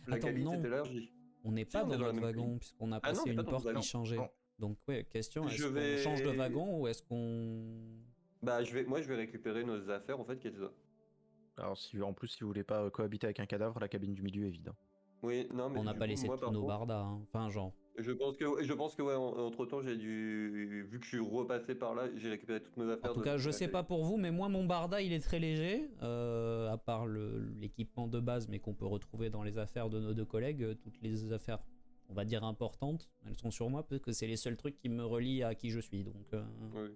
La Attends, cabine non. s'était élargie. On n'est Si, pas on est dans dans la notre même wagon, cabine. puisqu'on a Ah non, passé on n'est pas une dans le porte qui wagon. changeait. Non. Donc, ouais, question, est-ce Je qu'on change de vais- wagon ou est-ce qu'on... Bah, je vais récupérer nos affaires en fait qui étaient là. Alors, si vous voulez pas cohabiter avec un cadavre, la cabine du milieu est vide. Oui, non, mais On n'a du pas coup, laissé moi tous par nos contre, bardas, hein. Enfin, genre... je pense que ouais, entre temps, vu que je suis repassé par là, j'ai récupéré toutes mes En affaires tout de cas, je la sais cabine. pas pour vous, mais moi, mon barda, il est très léger. À part l'équipement de base, mais qu'on peut retrouver dans les affaires de nos deux collègues. Toutes les affaires, on va dire importantes, elles sont sur moi, parce que c'est les seuls trucs qui me relient à qui je suis. Donc, Oui.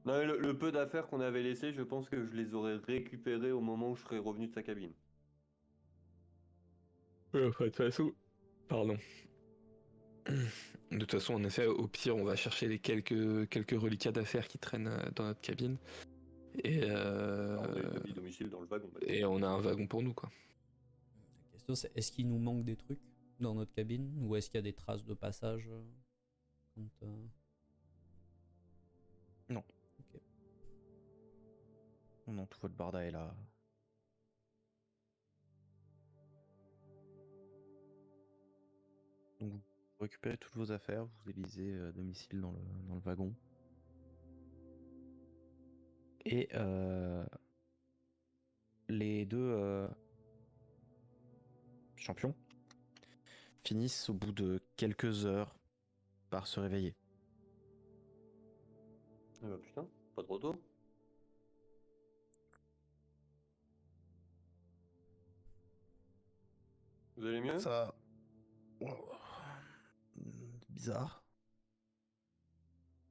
Non, mais le peu d'affaires qu'on avait laissées, je pense que je les aurais récupérées au moment où je serais revenu de sa cabine. Ouais, enfin, de toute façon. Pardon. De toute façon, en effet, au pire, on va chercher les quelques reliquats d'affaires qui traînent dans notre cabine. Et, Alors, on a mis domicile dans le wagon. et on a un wagon pour nous, quoi. la question, c'est est-ce qu'il nous manque des trucs dans notre cabine? Ou est-ce qu'il y a des traces de passage quand, Non. Ok. Non, tout votre barda est là. Donc, vous récupérez toutes vos affaires, vous élisez domicile dans le wagon. Et les deux champions finissent au bout de quelques heures par se réveiller. Ah bah putain, pas trop tôt. Vous allez mieux? Ça. Bizarre.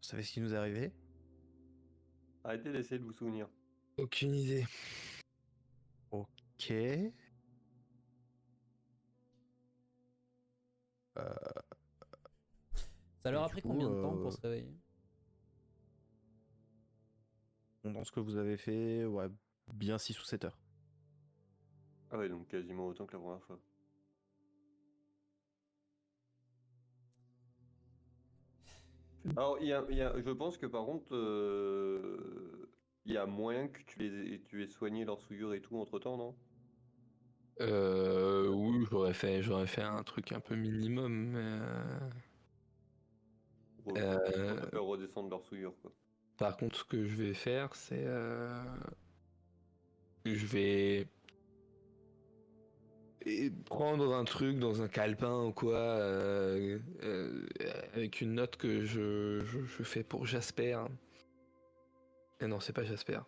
Vous savez ce qui nous est arrivé? Arrêtez d'essayer de vous souvenir. Aucune idée. Ok. Ça leur Et a du pris coup, combien de temps pour se réveiller? Dans ce que vous avez fait, ouais, bien 6 ou 7 heures. Ah ouais, donc quasiment autant que la première fois. Alors, je pense que par contre, il y a moyen que tu aies soigné leur souillure et tout entre temps, non? Oui, j'aurais fait un truc un peu minimum, mais Pour euh, te faire redescendre leur souillure, quoi. par contre, ce que je vais faire, c'est je vais prendre un truc dans un calepin ou quoi, avec une note que je fais pour Jasper. Et non, c'est pas Jasper.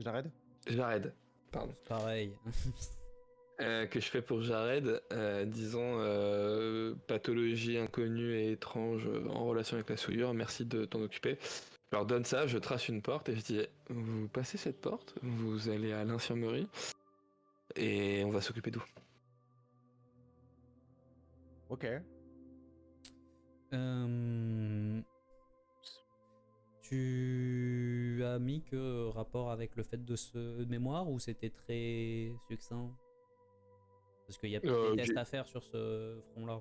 Jared? Jared, pardon. Pareil. Que je fais pour Jared, disons pathologie inconnue et étrange en relation avec la souillure, merci de t'en occuper. Je leur donne ça, je trace une porte et je dis vous passez cette porte, vous allez à l'infirmerie et on va s'occuper d'où. Ok. Tu as mis que rapport avec le fait de ce mémoire ou c'était très succinct? Parce qu'il y a peut-être des tests à faire sur ce front-là.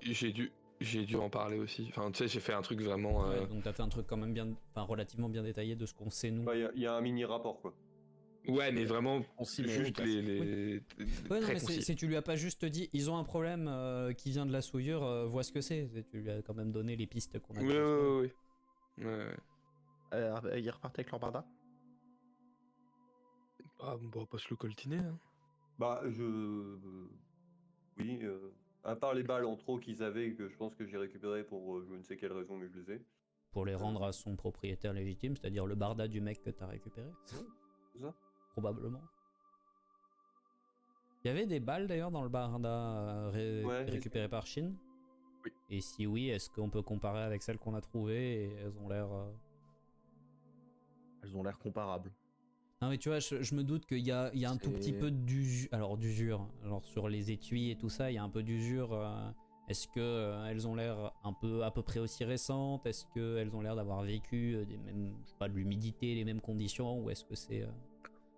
J'ai dû en parler aussi. Enfin, tu sais, j'ai fait un truc vraiment. Ouais, donc t'as fait un truc quand même bien, enfin relativement bien détaillé de ce qu'on sait nous. Il y a un mini rapport, quoi. Ouais, mais vraiment Concis, mais juste efficace. Ouais, non, très mais concis. tu lui as pas juste dit ils ont un problème qui vient de la souillure, vois ce que c'est. Tu lui as quand même donné les pistes qu'on a. Ouais. Ouais. Ils repartent avec leur barda? Ah, bon, on va pas se le coltiner. Hein. Bah, oui, à part les balles en trop qu'ils avaient, que je pense que j'ai récupéré pour je ne sais quelle raison, mais je les ai. Pour les rendre à son propriétaire légitime, c'est-à-dire le barda du mec que t'as récupéré. C'est ça? Probablement. Il y avait des balles d'ailleurs dans le barda récupéré par Shin. Oui. Et si oui, est-ce qu'on peut comparer avec celles qu'on a trouvées et elles ont l'air. Elles ont l'air comparables. Non mais tu vois, je me doute qu'il y a un tout petit peu d'usure. Alors sur les étuis et tout ça, il y a un peu d'usure. Est-ce que elles ont l'air un peu à peu près aussi récentes? Est-ce qu'elles ont l'air d'avoir vécu des mêmes, je sais pas, de l'humidité, les mêmes conditions? Ou est-ce que c'est...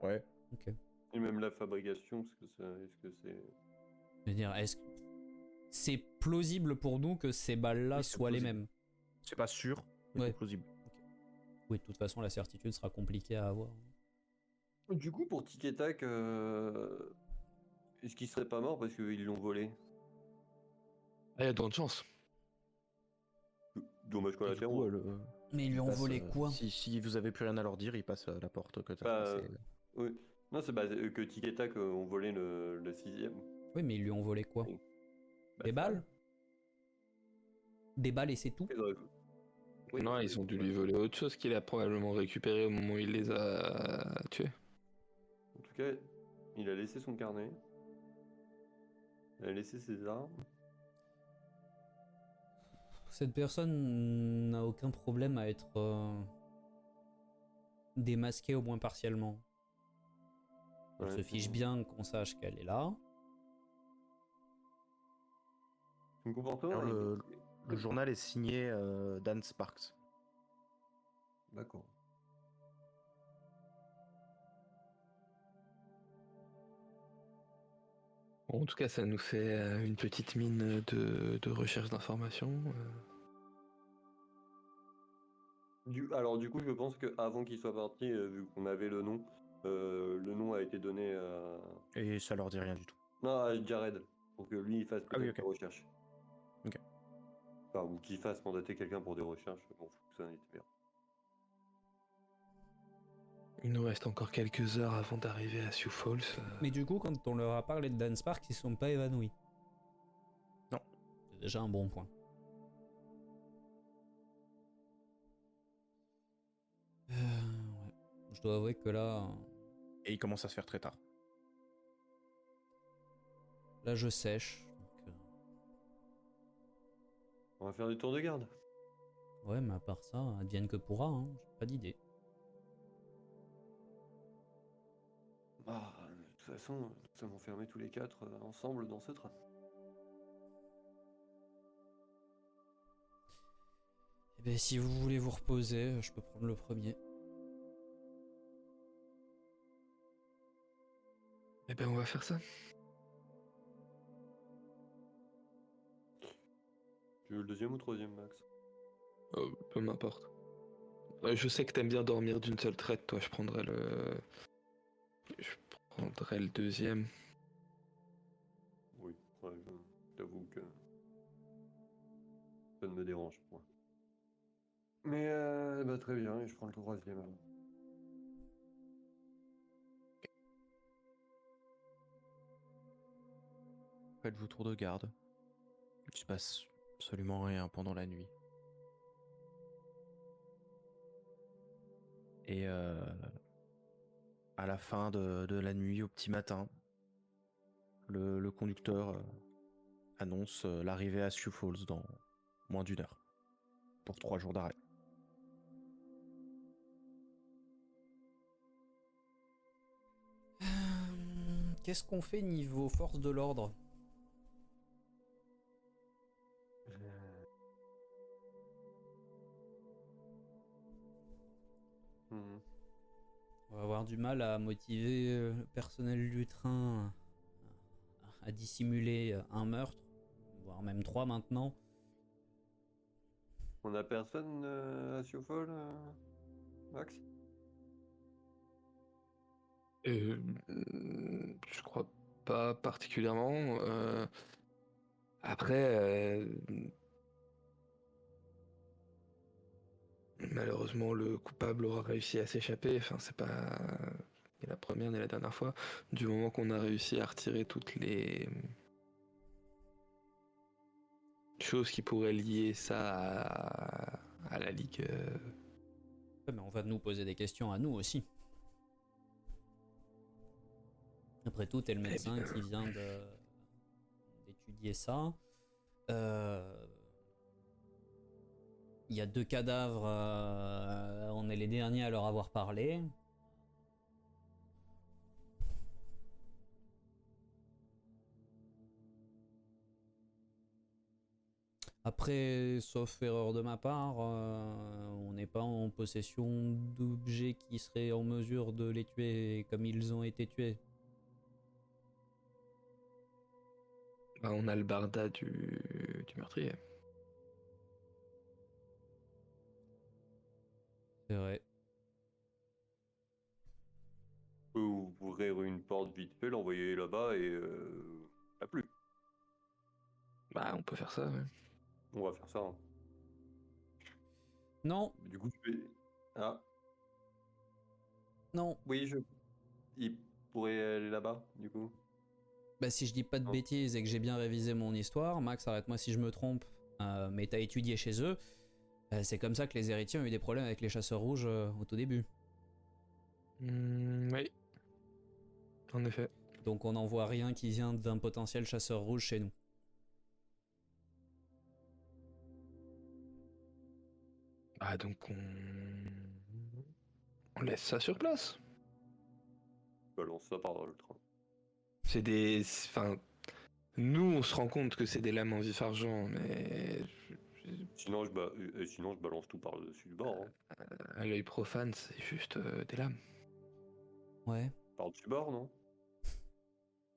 Ouais. Ok. Et même la fabrication, parce que est-ce que c'est... Je veux dire, est-ce que c'est plausible pour nous que ces balles-là Oui, c'est soient les plausible. mêmes? C'est pas sûr, mais Ouais. c'est plausible. Oui, de toute façon, la certitude sera compliquée à avoir. Du coup, pour Tic et Tac, est-ce qu'il serait pas mort parce qu'ils l'ont volé? Ah, il y a de chance. Dommage Et du collatéraux. coup, Mais ils lui ont passe, volé quoi? si vous avez plus rien à leur dire, ils passent à la porte que t'as Bah, tracée. oui. Non, c'est que Tic et Tac ont volé le 6ème. Oui, mais ils lui ont volé quoi? Oui. Bah, Des ça. balles? Des balles et c'est tout? Ils auraient- Oui, Non, ils ont dû lui voler autre chose qu'il a probablement récupéré au moment où il les a tués. En tout cas, il a laissé son carnet. Il a laissé ses armes. Cette personne n'a aucun problème à être démasquée au moins partiellement. Elle Ouais, se fiche c'est- bien qu'on sache qu'elle est là. Son comportement. Alors, est- le journal est signé Dan Sparks. D'accord. Bon, en tout cas, ça nous fait une petite mine de recherche d'informations. Alors du coup, je pense qu'avant qu'il soit parti, vu qu'on avait le nom a été donné Et ça leur dit rien du tout. non, à Jared, pour que lui il fasse Ah oui, peut-être ok. des recherches. Ok. Enfin, ou qu'il fasse mandater quelqu'un pour des recherches, je m'en fous, ça n'était bien. Il nous reste encore quelques heures avant d'arriver à Sioux Falls. Mais du coup, quand on leur a parlé de Dan Sparks, ils sont pas évanouis. Non. C'est déjà un bon point. Ouais. Je dois avouer que Et il commence à se faire très tard. là je sèche. Donc, On va faire du tour de garde. ouais, mais à part ça, advienne que pourra, hein. J'ai pas d'idée. Ah, de toute façon, nous sommes enfermés tous les quatre ensemble dans ce train. Eh ben, si vous voulez vous reposer, je peux prendre le premier. Eh ben, on va faire ça. Tu veux le deuxième ou troisième, Max? Peu m'importe. Je sais que t'aimes bien dormir d'une seule traite, toi. Je prendrai le deuxième. Ça ne me dérange point. Mais bah, très bien, et je prends le troisième. Alors. Faites vos tours de garde. Il se passe absolument rien pendant la nuit. Et à la fin de la nuit, au petit matin, le conducteur annonce l'arrivée à Sioux Falls dans moins d'1 heure. Pour 3 jours d'arrêt. Qu'est-ce qu'on fait niveau force de l'ordre? Mhm. On va avoir du mal à motiver le personnel du train à dissimuler un meurtre, voire même 3 maintenant. On a personne à Sioux Falls, Max? Je crois pas particulièrement. Après, malheureusement, le coupable aura réussi à s'échapper. Enfin, c'est pas ni la première ni la dernière fois. Du moment qu'on a réussi à retirer toutes les choses qui pourraient lier ça à la Ligue. Ouais, mais on va nous poser des questions à nous aussi. Après tout, t'es le médecin qui vient d'étudier ça. Il y a 2 cadavres, on est les derniers à leur avoir parlé. Après, sauf erreur de ma part, on n'est pas en possession d'objets qui seraient en mesure de les tuer comme ils ont été tués. Bah, on a le barda du meurtrier. C'est vrai. Vous ouvrir une porte vite fait, l'envoyer là-bas et a plus. Bah, on peut faire ça, ouais. On va faire ça. Hein. Non, Du coup, je vais. Ah, non. oui, il pourrait aller là-bas, du coup. Bah, si je dis pas de Non. bêtises et que j'ai bien révisé mon histoire, Max, arrête-moi si je me trompe, mais t'as étudié chez eux, c'est comme ça que les héritiers ont eu des problèmes avec les chasseurs rouges au tout début. Oui, en effet. Donc on n'en voit rien qui vient d'un potentiel chasseur rouge chez nous. Ah, donc on laisse ça sur place. Balance ça par le train. C'est des. Enfin, nous, on se rend compte que c'est des lames en vif argent, mais Sinon, sinon, je balance tout par-dessus le bord. Hein. à l'œil profane, c'est juste des lames. Ouais. Par-dessus le bord, non?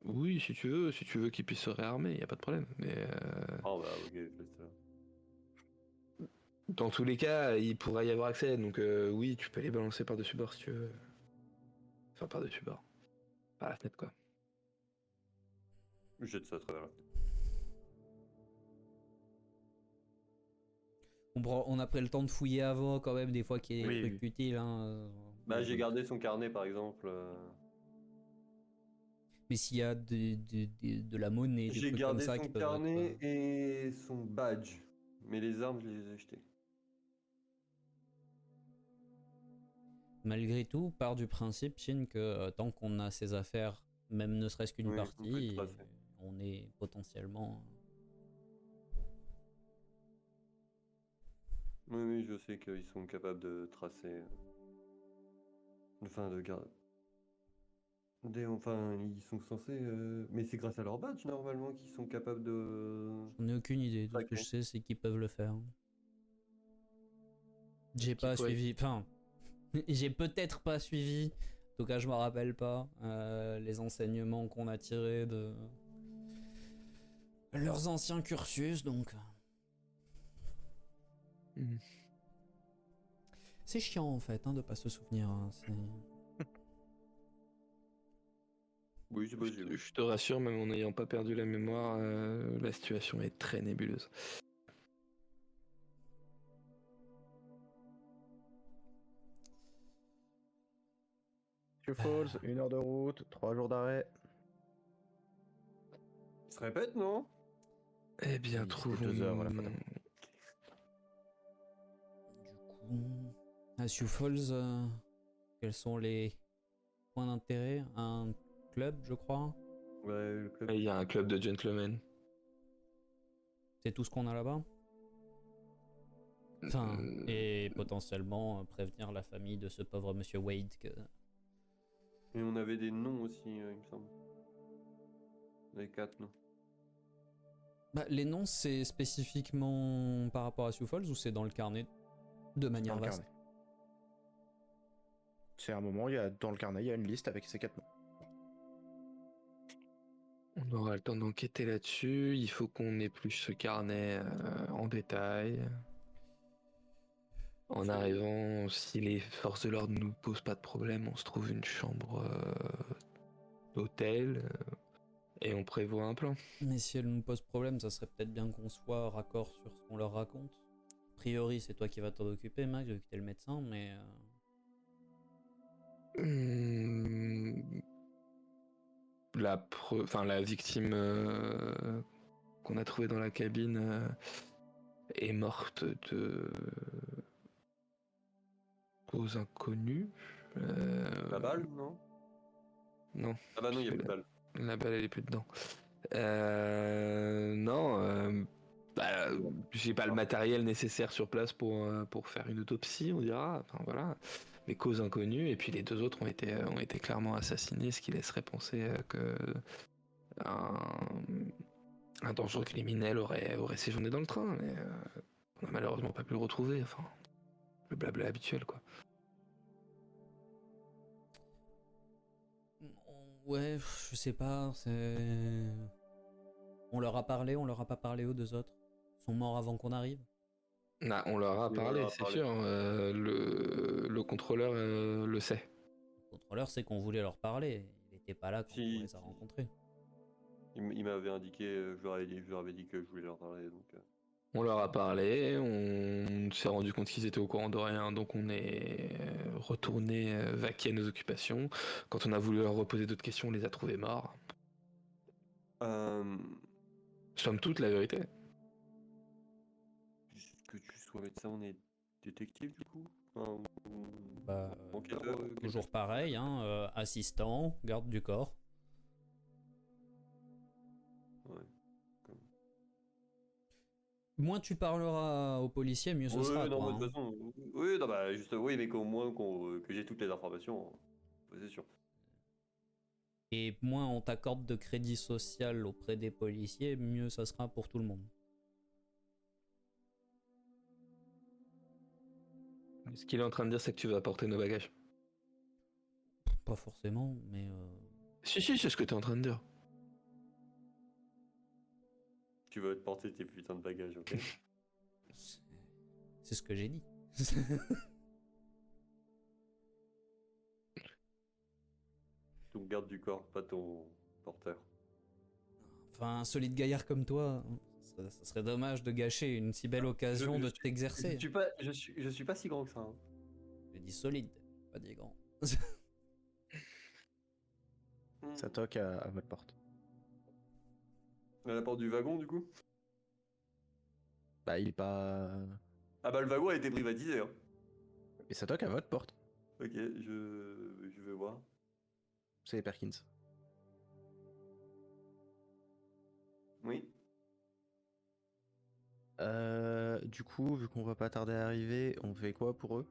Oui, si tu veux qu'ils puissent se réarmer, y a pas de problème. Mais Ah bah ok, je laisse ça. dans tous les cas, il pourra y avoir accès, donc oui, tu peux les balancer par-dessus bord si tu veux. Enfin, par-dessus bord. Par la fenêtre, quoi. Je jette ça à travers la fenêtre. On a pris le temps de fouiller avant quand même, des fois qu'il y a des Oui, trucs utiles. Hein. Bah, j'ai gardé son carnet, par exemple. Mais s'il y a de la monnaie, des J'ai trucs comme gardé ça son qui peuvent carnet être... et son badge. Mais les armes, je les ai achetées. Malgré tout, part du principe, Shin, que tant qu'on a ses affaires, même ne serait-ce qu'une Oui, partie, tout à fait. on est potentiellement... Oui, oui, je sais qu'ils sont capables de tracer. Enfin, de garder. Enfin, ils sont censés. Mais c'est grâce à leur badge, normalement, qu'ils sont capables de. J'en ai aucune idée. Tout ce que je sais, c'est qu'ils peuvent le faire. J'ai pas suivi... Enfin, j'ai peut-être pas suivi, en tout cas je me rappelle pas, les enseignements qu'on a tirés de leurs anciens cursus, donc... C'est chiant en fait de pas se souvenir. Hein. Oui, c'est possible. Je te rassure, même en n'ayant pas perdu la mémoire, la situation est très nébuleuse. Sioux Falls, 1 heure de route, 3 jours d'arrêt. Ça se répète, non? Eh bien, Oui, c'était trouvons... 2 heures, la fois d'avant. Du coup, à Sioux Falls, quels sont les points d'intérêt? Un club, je crois. Ouais, le club. Il y a un club de gentlemen. C'est tout ce qu'on a là-bas? Enfin, Mm, et potentiellement prévenir la famille de ce pauvre monsieur Wade que... Et on avait des noms aussi, il me semble. Les 4 noms. Bah, les noms, c'est spécifiquement par rapport à Sioux Falls ou c'est dans le carnet de manière Dans le vaste? carnet. C'est un moment, dans le carnet, il y a une liste avec ces 4 noms. On aura le temps d'enquêter là-dessus. Il faut qu'on épluche ce carnet en détail. En arrivant, si les forces de l'ordre ne nous posent pas de problème, on se trouve une chambre d'hôtel et on prévoit un plan. Mais si elle nous pose problème, ça serait peut-être bien qu'on soit raccord sur ce qu'on leur raconte. A priori, c'est toi qui vas t'en occuper, Max, vu que t'es le médecin, mais... La victime qu'on a trouvée dans la cabine est morte de cause inconnue. La balle, non? Non. Ah bah non, il y a plus de balle. La balle, elle est plus dedans. Non, j'ai pas le matériel nécessaire sur place pour faire une autopsie, on dira. Enfin voilà. Mais cause inconnue. Et puis les 2 autres ont été clairement assassinés, ce qui laisserait penser que un dangereux criminel aurait séjourné dans le train. Mais on a malheureusement pas pu le retrouver. Enfin, le blabla habituel, quoi. Ouais, je sais pas, c'est... On leur a parlé, on leur a pas parlé aux 2 autres. Ils sont morts avant qu'on arrive. Ah, on leur a Oui, on parlé, leur a c'est parlé. sûr. Le contrôleur le sait. Le contrôleur sait qu'on voulait leur parler. Il était pas là quand on Si, les a rencontrés. il m'avait indiqué, je leur avais dit que je voulais leur parler, donc... On leur a parlé, on s'est rendu compte qu'ils étaient au courant de rien, donc on est retourné vaquer à nos occupations. Quand on a voulu leur reposer d'autres questions, on les a trouvés morts. Somme toute, la vérité. Que tu sois médecin, on est détective du coup? Enfin, Bah, enquêteur, toujours pareil, hein, assistant, garde du corps. Ouais. Moins tu parleras aux policiers, mieux ce Oui, sera, non, toi, mais de hein. toute façon, oui, non, bah, juste, oui, mais qu'au moins que j'ai toutes les informations, ouais, c'est sûr. Et moins on t'accorde de crédit social auprès des policiers, mieux ça sera pour tout le monde. Ce qu'il est en train de dire, c'est que tu vas apporter nos bagages. Pas forcément, mais... Si, c'est ce que tu es en train de dire. Tu vas te porter tes putains de bagages, ok? C'est ce que j'ai dit. Ton garde du corps, pas ton porteur. Enfin, un solide gaillard comme toi, ça serait dommage de gâcher une si belle occasion de t'exercer. Je suis pas si grand que ça. Hein. J'ai dit solide, pas dit grand. Ça toque à votre porte. À la porte du wagon, du coup? Bah, il est pas. Ah bah le wagon a été privatisé, hein. Et ça toque à votre porte. Ok, je vais voir. C'est les Perkins. Oui. Du coup, vu qu'on va pas tarder à arriver, on fait quoi pour eux?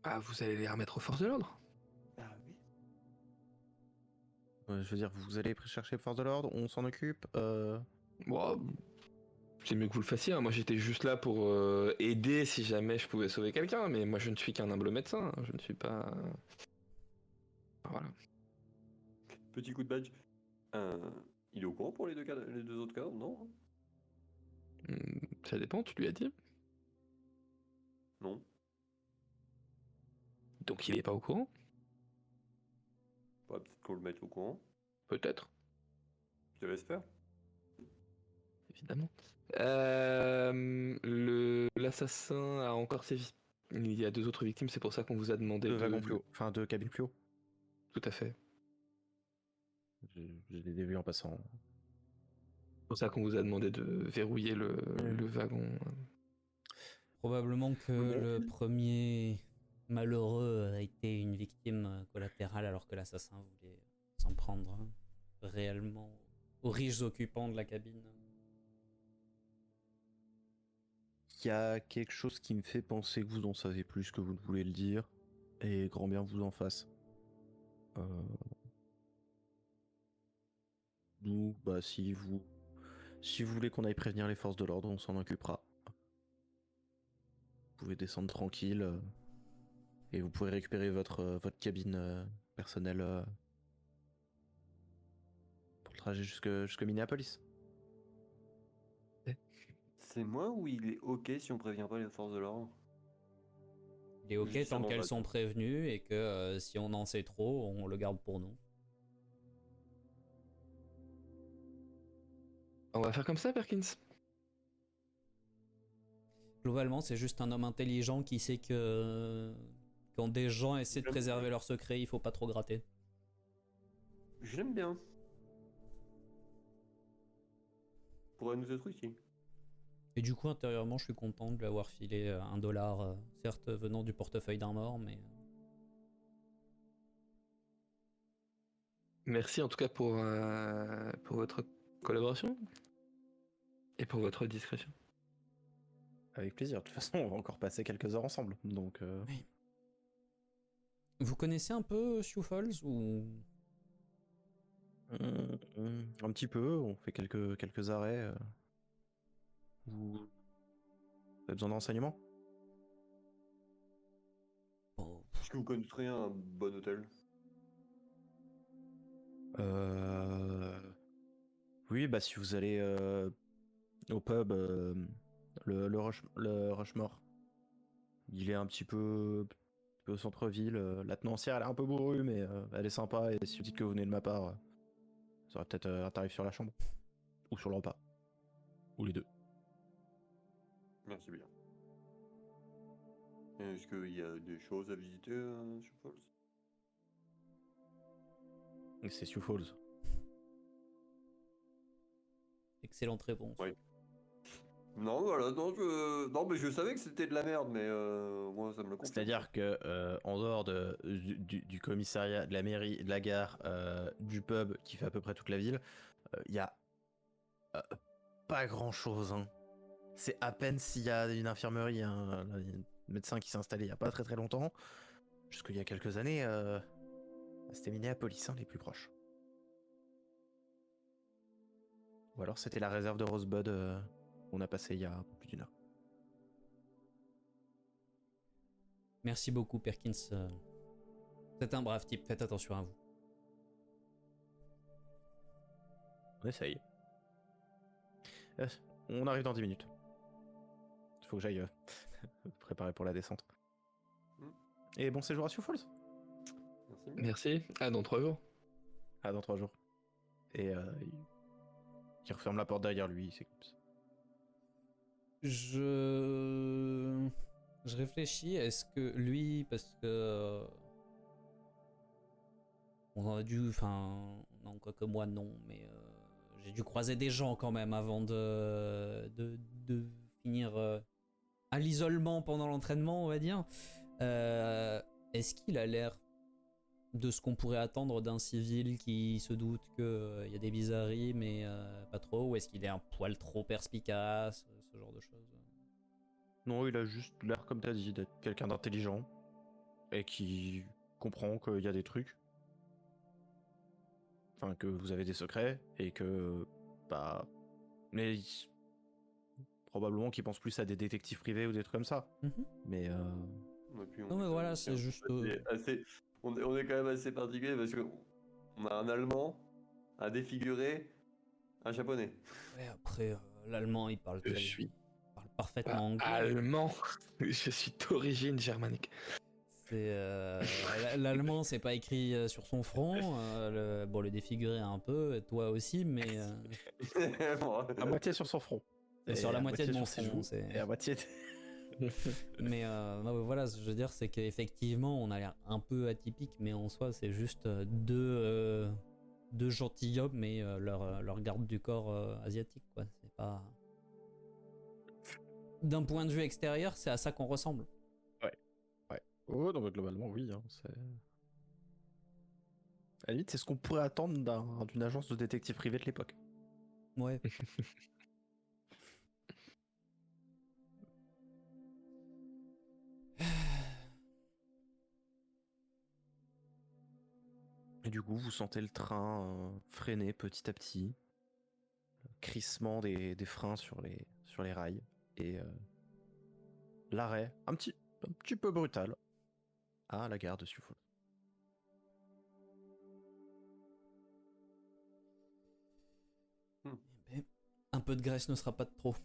Ah, vous allez les remettre aux forces de l'ordre? Ah oui. Je veux dire, vous allez chercher les forces de l'ordre, on s'en occupe. Bon, c'est mieux que vous le fassiez, hein. Moi j'étais juste là pour aider si jamais je pouvais sauver quelqu'un, mais moi je ne suis qu'un humble médecin, hein. Je ne suis pas... Voilà. Petit coup de badge. Il est au courant pour les 2 autres cadavres, non? Ça dépend, tu lui as dit. Non. Donc il est pas au courant? Bah, peut-être qu'on le mette au courant. Peut-être, Je te laisse faire. évidemment. L'assassin a encore sévi. Il y a 2 autres victimes, c'est pour ça qu'on vous a demandé 2 wagons plus haut. Enfin, 2 cabines plus haut. Tout à fait. Je les ai vus en passant. C'est pour ça qu'on vous a demandé de verrouiller le wagon. Probablement que le premier malheureux a été une victime collatérale alors que l'assassin voulait s'en prendre réellement aux riches occupants de la cabine. Il y a quelque chose qui me fait penser que vous en savez plus que vous ne voulez le dire, et grand bien vous en fasse. Nous, bah si vous voulez qu'on aille prévenir les forces de l'ordre, on s'en occupera. Vous pouvez descendre tranquille, et vous pourrez récupérer votre cabine personnelle pour le trajet jusque Minneapolis. C'est moi ou il est ok si on prévient pas les forces de l'ordre? Il est ok tant Justement, qu'elles ouais. sont prévenues et que si on en sait trop, on le garde pour nous. On va faire comme ça, Perkins. Globalement, c'est juste un homme intelligent qui sait que quand des gens essaient de préserver leur secret, il faut pas trop gratter. Je l'aime bien. Pourrait nous être utile. Et du coup, intérieurement, je suis content de lui avoir filé $1, certes venant du portefeuille d'un mort, mais... Merci en tout cas pour votre collaboration et pour votre discrétion. Avec plaisir. De toute façon, on va encore passer quelques heures ensemble, donc... Oui. Vous connaissez un peu Sioux Falls ou... Un petit peu, on fait quelques arrêts. Vous avez besoin d'enseignements? Oh, Est-ce que vous connaîtriez un bon hôtel? Oui, bah si vous allez au pub, le Rushmore, il est un petit peu au centre-ville. La tenancière, elle est un peu bourrue, mais elle est sympa. Et si vous dites que vous venez de ma part, ça aurait peut-être un tarif sur la chambre. Ou sur le repas. Ou les deux. Merci bien. Est-ce qu'il y a des choses à visiter sur Falls? Et c'est Sioux Falls. excellente réponse. Ouais. Non, voilà, non, mais je savais que c'était de la merde, mais moi ça me le confirme. C'est-à-dire que en dehors du commissariat, de la mairie, de la gare, du pub qui fait à peu près toute la ville, il y a pas grand-chose. Hein. C'est à peine s'il y a une infirmerie, hein. Là, il y a un médecin qui s'est installé il y a pas très longtemps. Jusqu'il y a quelques années, c'était Minneapolis, hein, les plus proches. Ou alors c'était la réserve de Rosebud qu'on a passé il y a un peu plus d'une heure. Merci beaucoup, Perkins. C'est un brave type, faites attention à vous. On essaye. On arrive dans 10 minutes. Il faut que j'aille préparer pour la descente. Et bon séjour à Sioux Falls. Merci. Merci. Ah, dans 3 jours. Ah, dans 3 jours. Et il referme la porte derrière lui, il s'éclipse. Je réfléchis, est-ce que lui, parce que... on a dû, enfin... Non, quoique moi non, mais j'ai dû croiser des gens quand même avant de finir à l'isolement pendant l'entraînement, on va dire. Est-ce qu'il a l'air de ce qu'on pourrait attendre d'un civil qui se doute qu'il y a des bizarreries, mais pas trop? Ou est-ce qu'il est un poil trop perspicace, ce genre de choses? Non, il a juste l'air, comme t'as dit, d'être quelqu'un d'intelligent et qui comprend qu'il y a des trucs. Enfin, que vous avez des secrets et que... Bah... Mais... Probablement qu'il pense plus à des détectives privés ou des trucs comme ça. Mais... Non mais voilà, c'est juste... On est quand même assez particulier parce qu'on a un Allemand, un défiguré, un Japonais. Ouais, après, l'allemand, il parle, suis parle parfaitement pas anglais. allemand. Je suis d'origine germanique. L'allemand, c'est pas écrit sur son front. Bon, le défiguré un peu, toi aussi, mais... à moitié sur son front. sur la moitié de mon sur ses front. joues, et à moitié... Mais non, mais voilà, ce que je veux dire, c'est qu'effectivement, on a l'air un peu atypique, mais en soi, c'est juste deux gentilshommes, mais leur garde du corps asiatique, quoi. C'est pas. D'un point de vue extérieur, c'est à ça qu'on ressemble. Ouais. Oh, donc globalement, oui. Hein, c'est... À la limite, c'est ce qu'on pourrait attendre d'une agence de détective privée de l'époque. Ouais. Et du coup, vous sentez le train freiner petit à petit, crissement des freins sur les rails, et l'arrêt, un petit peu brutal, à la gare de Sioux Falls. Mais un peu de graisse ne sera pas de trop.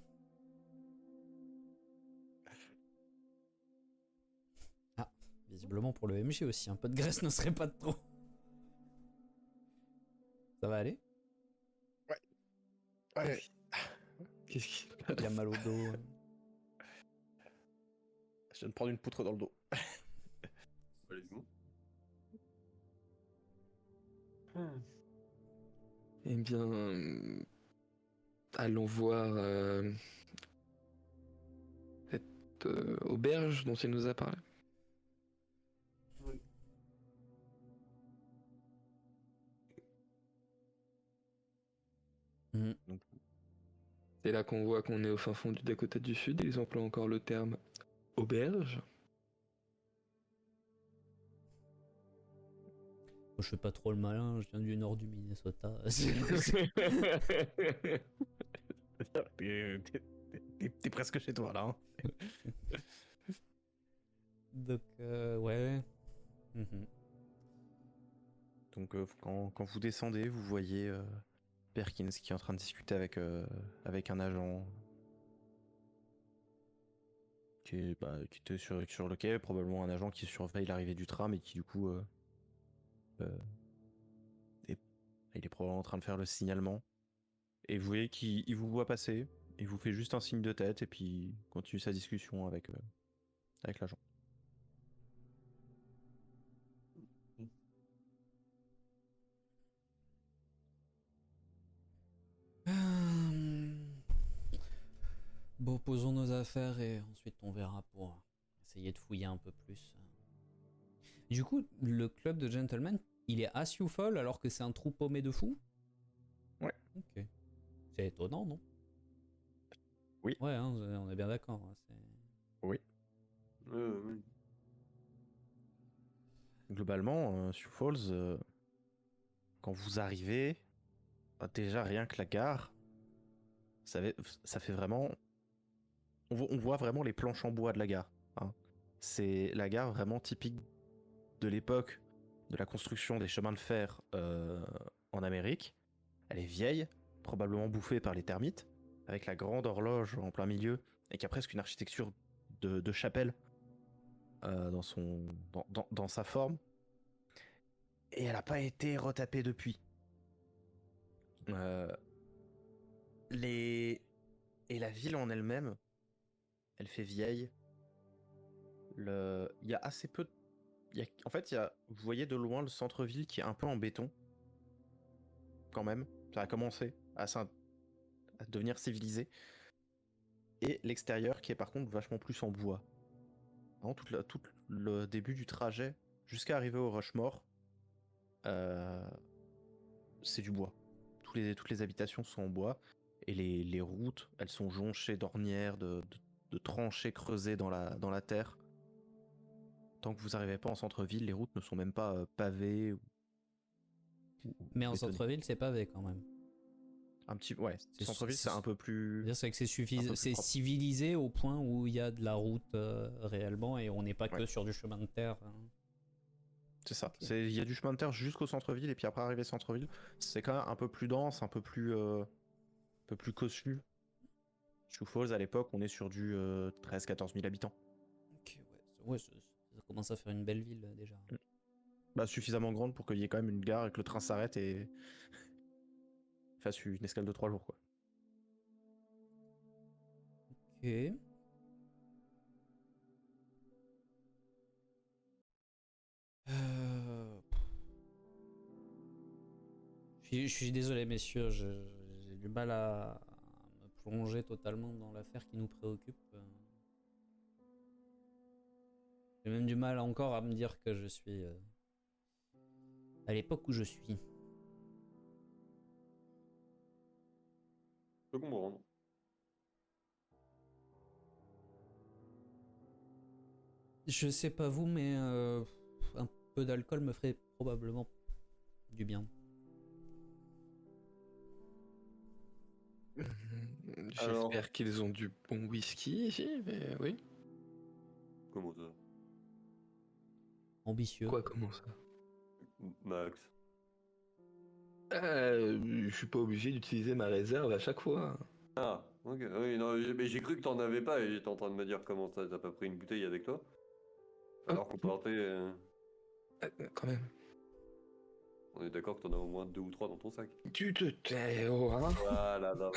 Ah, visiblement pour le MJ aussi, un peu de graisse ne serait pas de trop. Ça va aller? Ouais. Qu'est-ce qui... Il a mal au dos. Je viens de prendre une poutre dans le dos. Allez-y. Eh bien, allons voir cette auberge dont il nous a parlé. Mhm. C'est là qu'on voit qu'on est au fin fond du Dakota du Sud. Ils emploient encore le terme auberge. Je fais pas trop le malin, je viens du nord du Minnesota. T'es presque chez toi là. Hein. Donc, ouais. Mhm. Donc quand vous descendez, vous voyez Perkins qui est en train de discuter avec un agent qui était sur le quai, probablement un agent qui surveille l'arrivée du tram et qui du coup il est probablement en train de faire le signalement. Et vous voyez qu'il vous voit passer, il vous fait juste un signe de tête et puis il continue sa discussion avec l'agent. Bon, posons nos affaires et ensuite on verra pour essayer de fouiller un peu plus. Du coup, le club de gentlemen, il est à Sioux Falls alors que c'est un trou paumé de fous? Ouais. Ok. C'est étonnant, non? Oui. Ouais, hein, on est bien d'accord. Oui. Oui. Globalement, Sioux Falls, quand vous arrivez, déjà rien que la gare, ça fait vraiment... On voit vraiment les planches en bois de la gare. Hein. C'est la gare vraiment typique de l'époque de la construction des chemins de fer en Amérique. Elle est vieille, probablement bouffée par les termites, avec la grande horloge en plein milieu, et qui a presque une architecture de chapelle dans sa forme. Et elle n'a pas été retapée depuis. Et la ville en elle-même, elle fait vieille. Il y a assez peu... En fait, vous voyez de loin le centre-ville qui est un peu en béton. Quand même. Ça a commencé à devenir civilisé. Et l'extérieur qui est par contre vachement plus en bois. Vraiment, tout le début du trajet jusqu'à arriver au Rushmore, c'est du bois. Toutes les habitations sont en bois. Et les routes, elles sont jonchées d'ornières, de tranchées creusées dans la terre. Tant que vous n'arrivez pas en centre-ville, les routes ne sont même pas pavées. Mais en bétonnées. centre-ville, c'est pavé quand même. Un petit, ouais. Centre-ville, c'est un peu plus. C'est que c'est un peu plus c'est propre. civilisé au point où il y a de la route réellement et on n'est pas que sur du chemin de terre. Hein. C'est ça. Ok. Il y a du chemin de terre jusqu'au centre-ville et puis après arriver centre-ville, c'est quand même un peu plus dense, un peu plus cossu. Sioux Falls, à l'époque, on est sur du 13-14 000 habitants. Ok, ouais, ça commence à faire une belle ville déjà. Bah, suffisamment grande pour qu'il y ait quand même une gare et que le train s'arrête et fasse une escale de 3 jours, quoi. Ok. Euh, je suis désolé, messieurs, j'ai du mal à me plonger totalement dans l'affaire qui nous préoccupe. J'ai même du mal encore à me dire que je suis à l'époque où je suis. Je peux comprendre. Je sais pas vous, mais un peu d'alcool me ferait probablement du bien. Alors- J'espère qu'ils ont du bon whisky ici, mais oui. Comment ça? Ambitieux. Quoi, comment ça? Max. Je suis pas obligé d'utiliser ma réserve à chaque fois. Ah, ok. Oui, non, mais j'ai cru que t'en avais pas et j'étais en train de me dire comment ça, t'as pas pris une bouteille avec toi? Alors qu'on partait. Quand même. On est d'accord que t'en as au moins 2 ou 3 dans ton sac. Tu te tais, oh, hein? Voilà, non,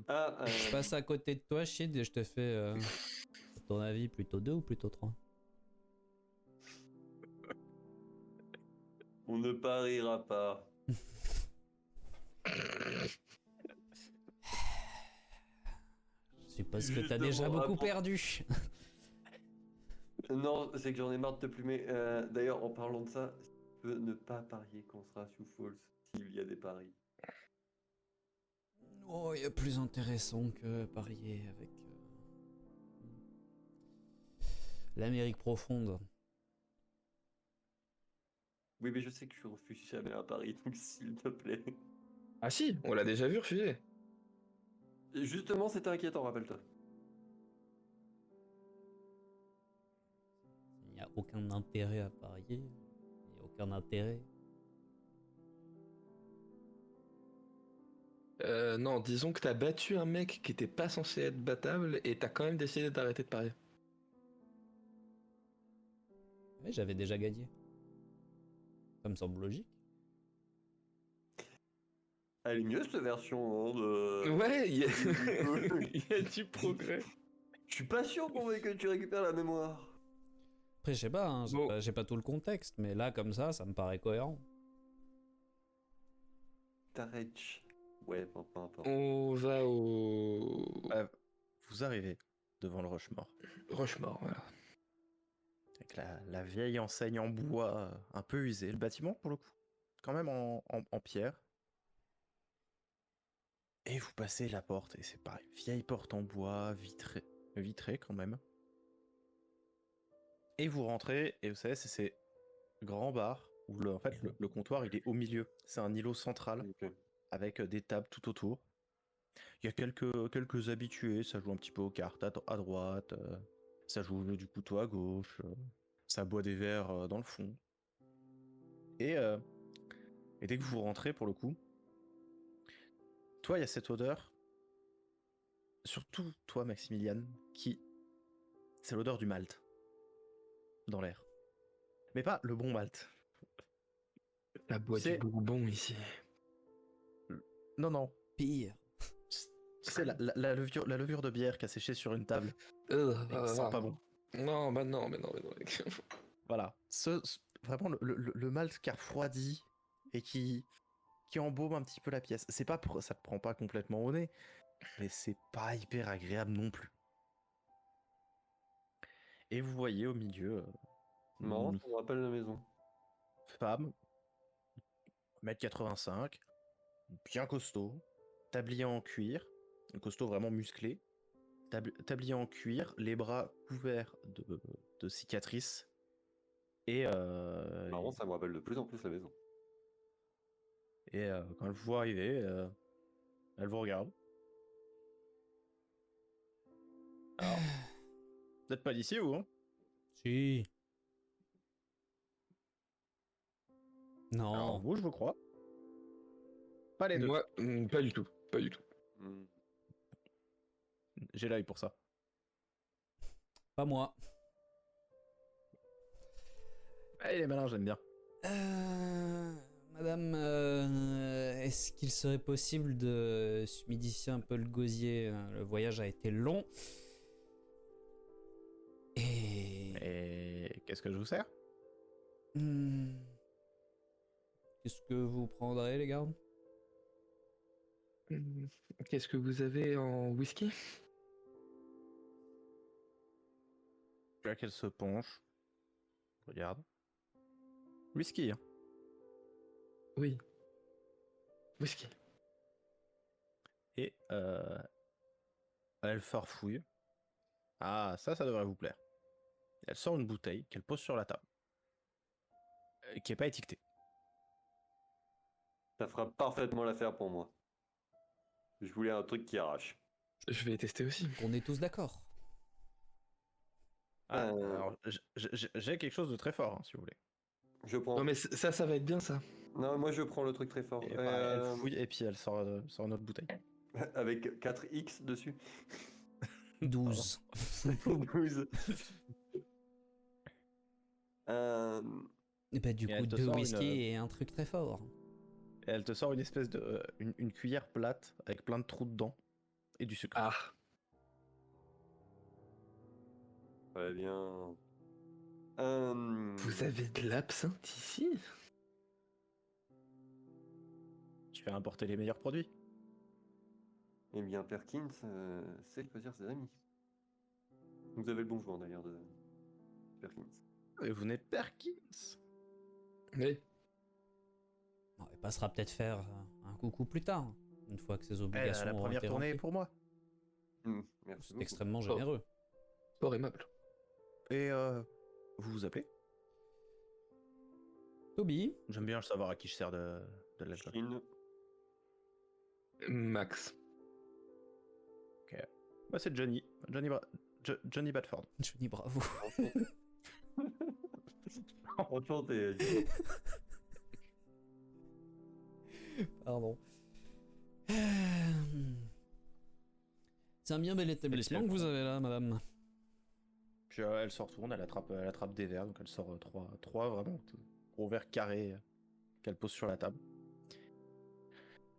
Ah, Je passe à côté de toi, Shid, et je te fais, à ton avis, plutôt 2 ou plutôt 3? on ne pariera pas. Je suppose que t'as Justement, déjà beaucoup après- perdu. Non, c'est que j'en ai marre de te plumer. D'ailleurs, en parlant de ça, tu peux ne pas parier qu'on sera sous Falls s'il y a des paris. Oh, il y a plus intéressant que parier avec l'Amérique profonde. Oui, mais je sais que je refuse jamais un pari, donc s'il te plaît. Ah si, on l'a déjà vu refuser. Et justement, c'était inquiétant, rappelle-toi. Il n'y a aucun intérêt à parier. Il n'y a aucun intérêt. Non, disons que t'as battu un mec qui était pas censé être battable et t'as quand même décidé d'arrêter de parier. Mais j'avais déjà gagné. Ça me semble logique. Elle est mieux cette version hein, de. Ouais, il y a du progrès. Je suis pas sûr pour que tu récupères la mémoire. Après, je sais pas, hein, Bon. j'ai pas tout le contexte, mais là, comme ça me paraît cohérent. T'arrêtes. Ouais, peu importe. On va au... Vous arrivez devant le Rushmore. Rushmore, voilà. Avec la vieille enseigne en bois un peu usée. Le bâtiment, pour le coup, quand même en pierre. Et vous passez la porte, et c'est pareil. Vieille porte en bois, vitrée quand même. Et vous rentrez, et vous savez, c'est ces grands bars où en fait, le comptoir, il est au milieu. C'est un îlot central, Ok. avec des tables tout autour. Il y a quelques habitués, ça joue un petit peu aux cartes à droite, ça joue au jeu du couteau à gauche, ça boit des verres dans le fond. Et dès que vous rentrez, pour le coup, toi, il y a cette odeur, surtout toi, Maximilian, c'est l'odeur du malt dans l'air. Mais pas le bon malt. La boîte C'est- du bourbon ici. Non. Pire. Tu sais, la levure de bière qui a séché sur une table. Et qui sent pas bon. Non, mais non. Voilà. Vraiment le malt qui a refroidi et qui embaume un petit peu la pièce. C'est pas ça te prend pas complètement au nez, mais c'est pas hyper agréable non plus. Et vous voyez au milieu Marrant, une ça me rappelle la maison. femme, 1m85, bien costaud, tablier en cuir, costaud vraiment musclé, tablier en cuir, les bras couverts de cicatrices. Et, Marrant, ça me rappelle de plus en plus la maison. quand elle vous voit arriver, elle vous regarde. Alors, vous n'êtes pas d'ici, vous, hein? Si. Non. Alors, vous, je vous crois. Pas les deux. Moi, pas du tout. Hmm. J'ai l'œil pour ça. Pas moi. Ah, il est malin, j'aime bien. Madame, est-ce qu'il serait possible de s'humidifier un peu le gosier? Le voyage a été long. Et Qu'est-ce que je vous sers? Hmm. Qu'est-ce que vous prendrez, les gars? Qu'est-ce que vous avez en whisky? Tu vois qu'elle se penche. Regarde. Whisky, hein. Oui. Whisky. Et elle farfouille. Ah, ça devrait vous plaire. Elle sort une bouteille qu'elle pose sur la table. Qui est pas étiquetée. Ça fera parfaitement l'affaire pour moi. Je voulais un truc qui arrache. Je vais tester aussi. On est tous d'accord. Ah, Euh. alors, j'ai quelque chose de très fort, hein, si vous voulez. Je prends. Non mais ça va être bien ça. Non, moi je prends le truc très fort. Et pareil, elle fouille et puis elle sort une autre bouteille. Avec 4X dessus. 12. 12. Et bah, du Et coup, elle te 2 sort whisky une- et un truc très fort. Et elle te sort une espèce de. Une cuillère plate avec plein de trous dedans et du sucre. Ah. Très bien. Vous avez de l'absinthe ici? Tu fais importer les meilleurs produits. Eh bien, Perkins sait choisir ses amis. Vous avez le bon joueur d'ailleurs de Perkins. Et vous n'êtes Perkins. Oui. Bon, il passera peut-être faire un coucou plus tard, une fois que ses obligations La auront première été tournée est remplies. pour moi. Merci C'est beaucoup. extrêmement généreux. Fort aimable. Et vous vous appelez? Toby, J'aime bien savoir à qui je sers de l'alcool. Chine. Max. Moi c'est Johnny. Johnny Badford. Johnny Bravo. Enchanté. Pardon. C'est un bien bel établissement que vous avez là, madame. Puis elle se retourne, elle attrape des verres, donc elle sort trois vraiment gros verres carrés qu'elle pose sur la table.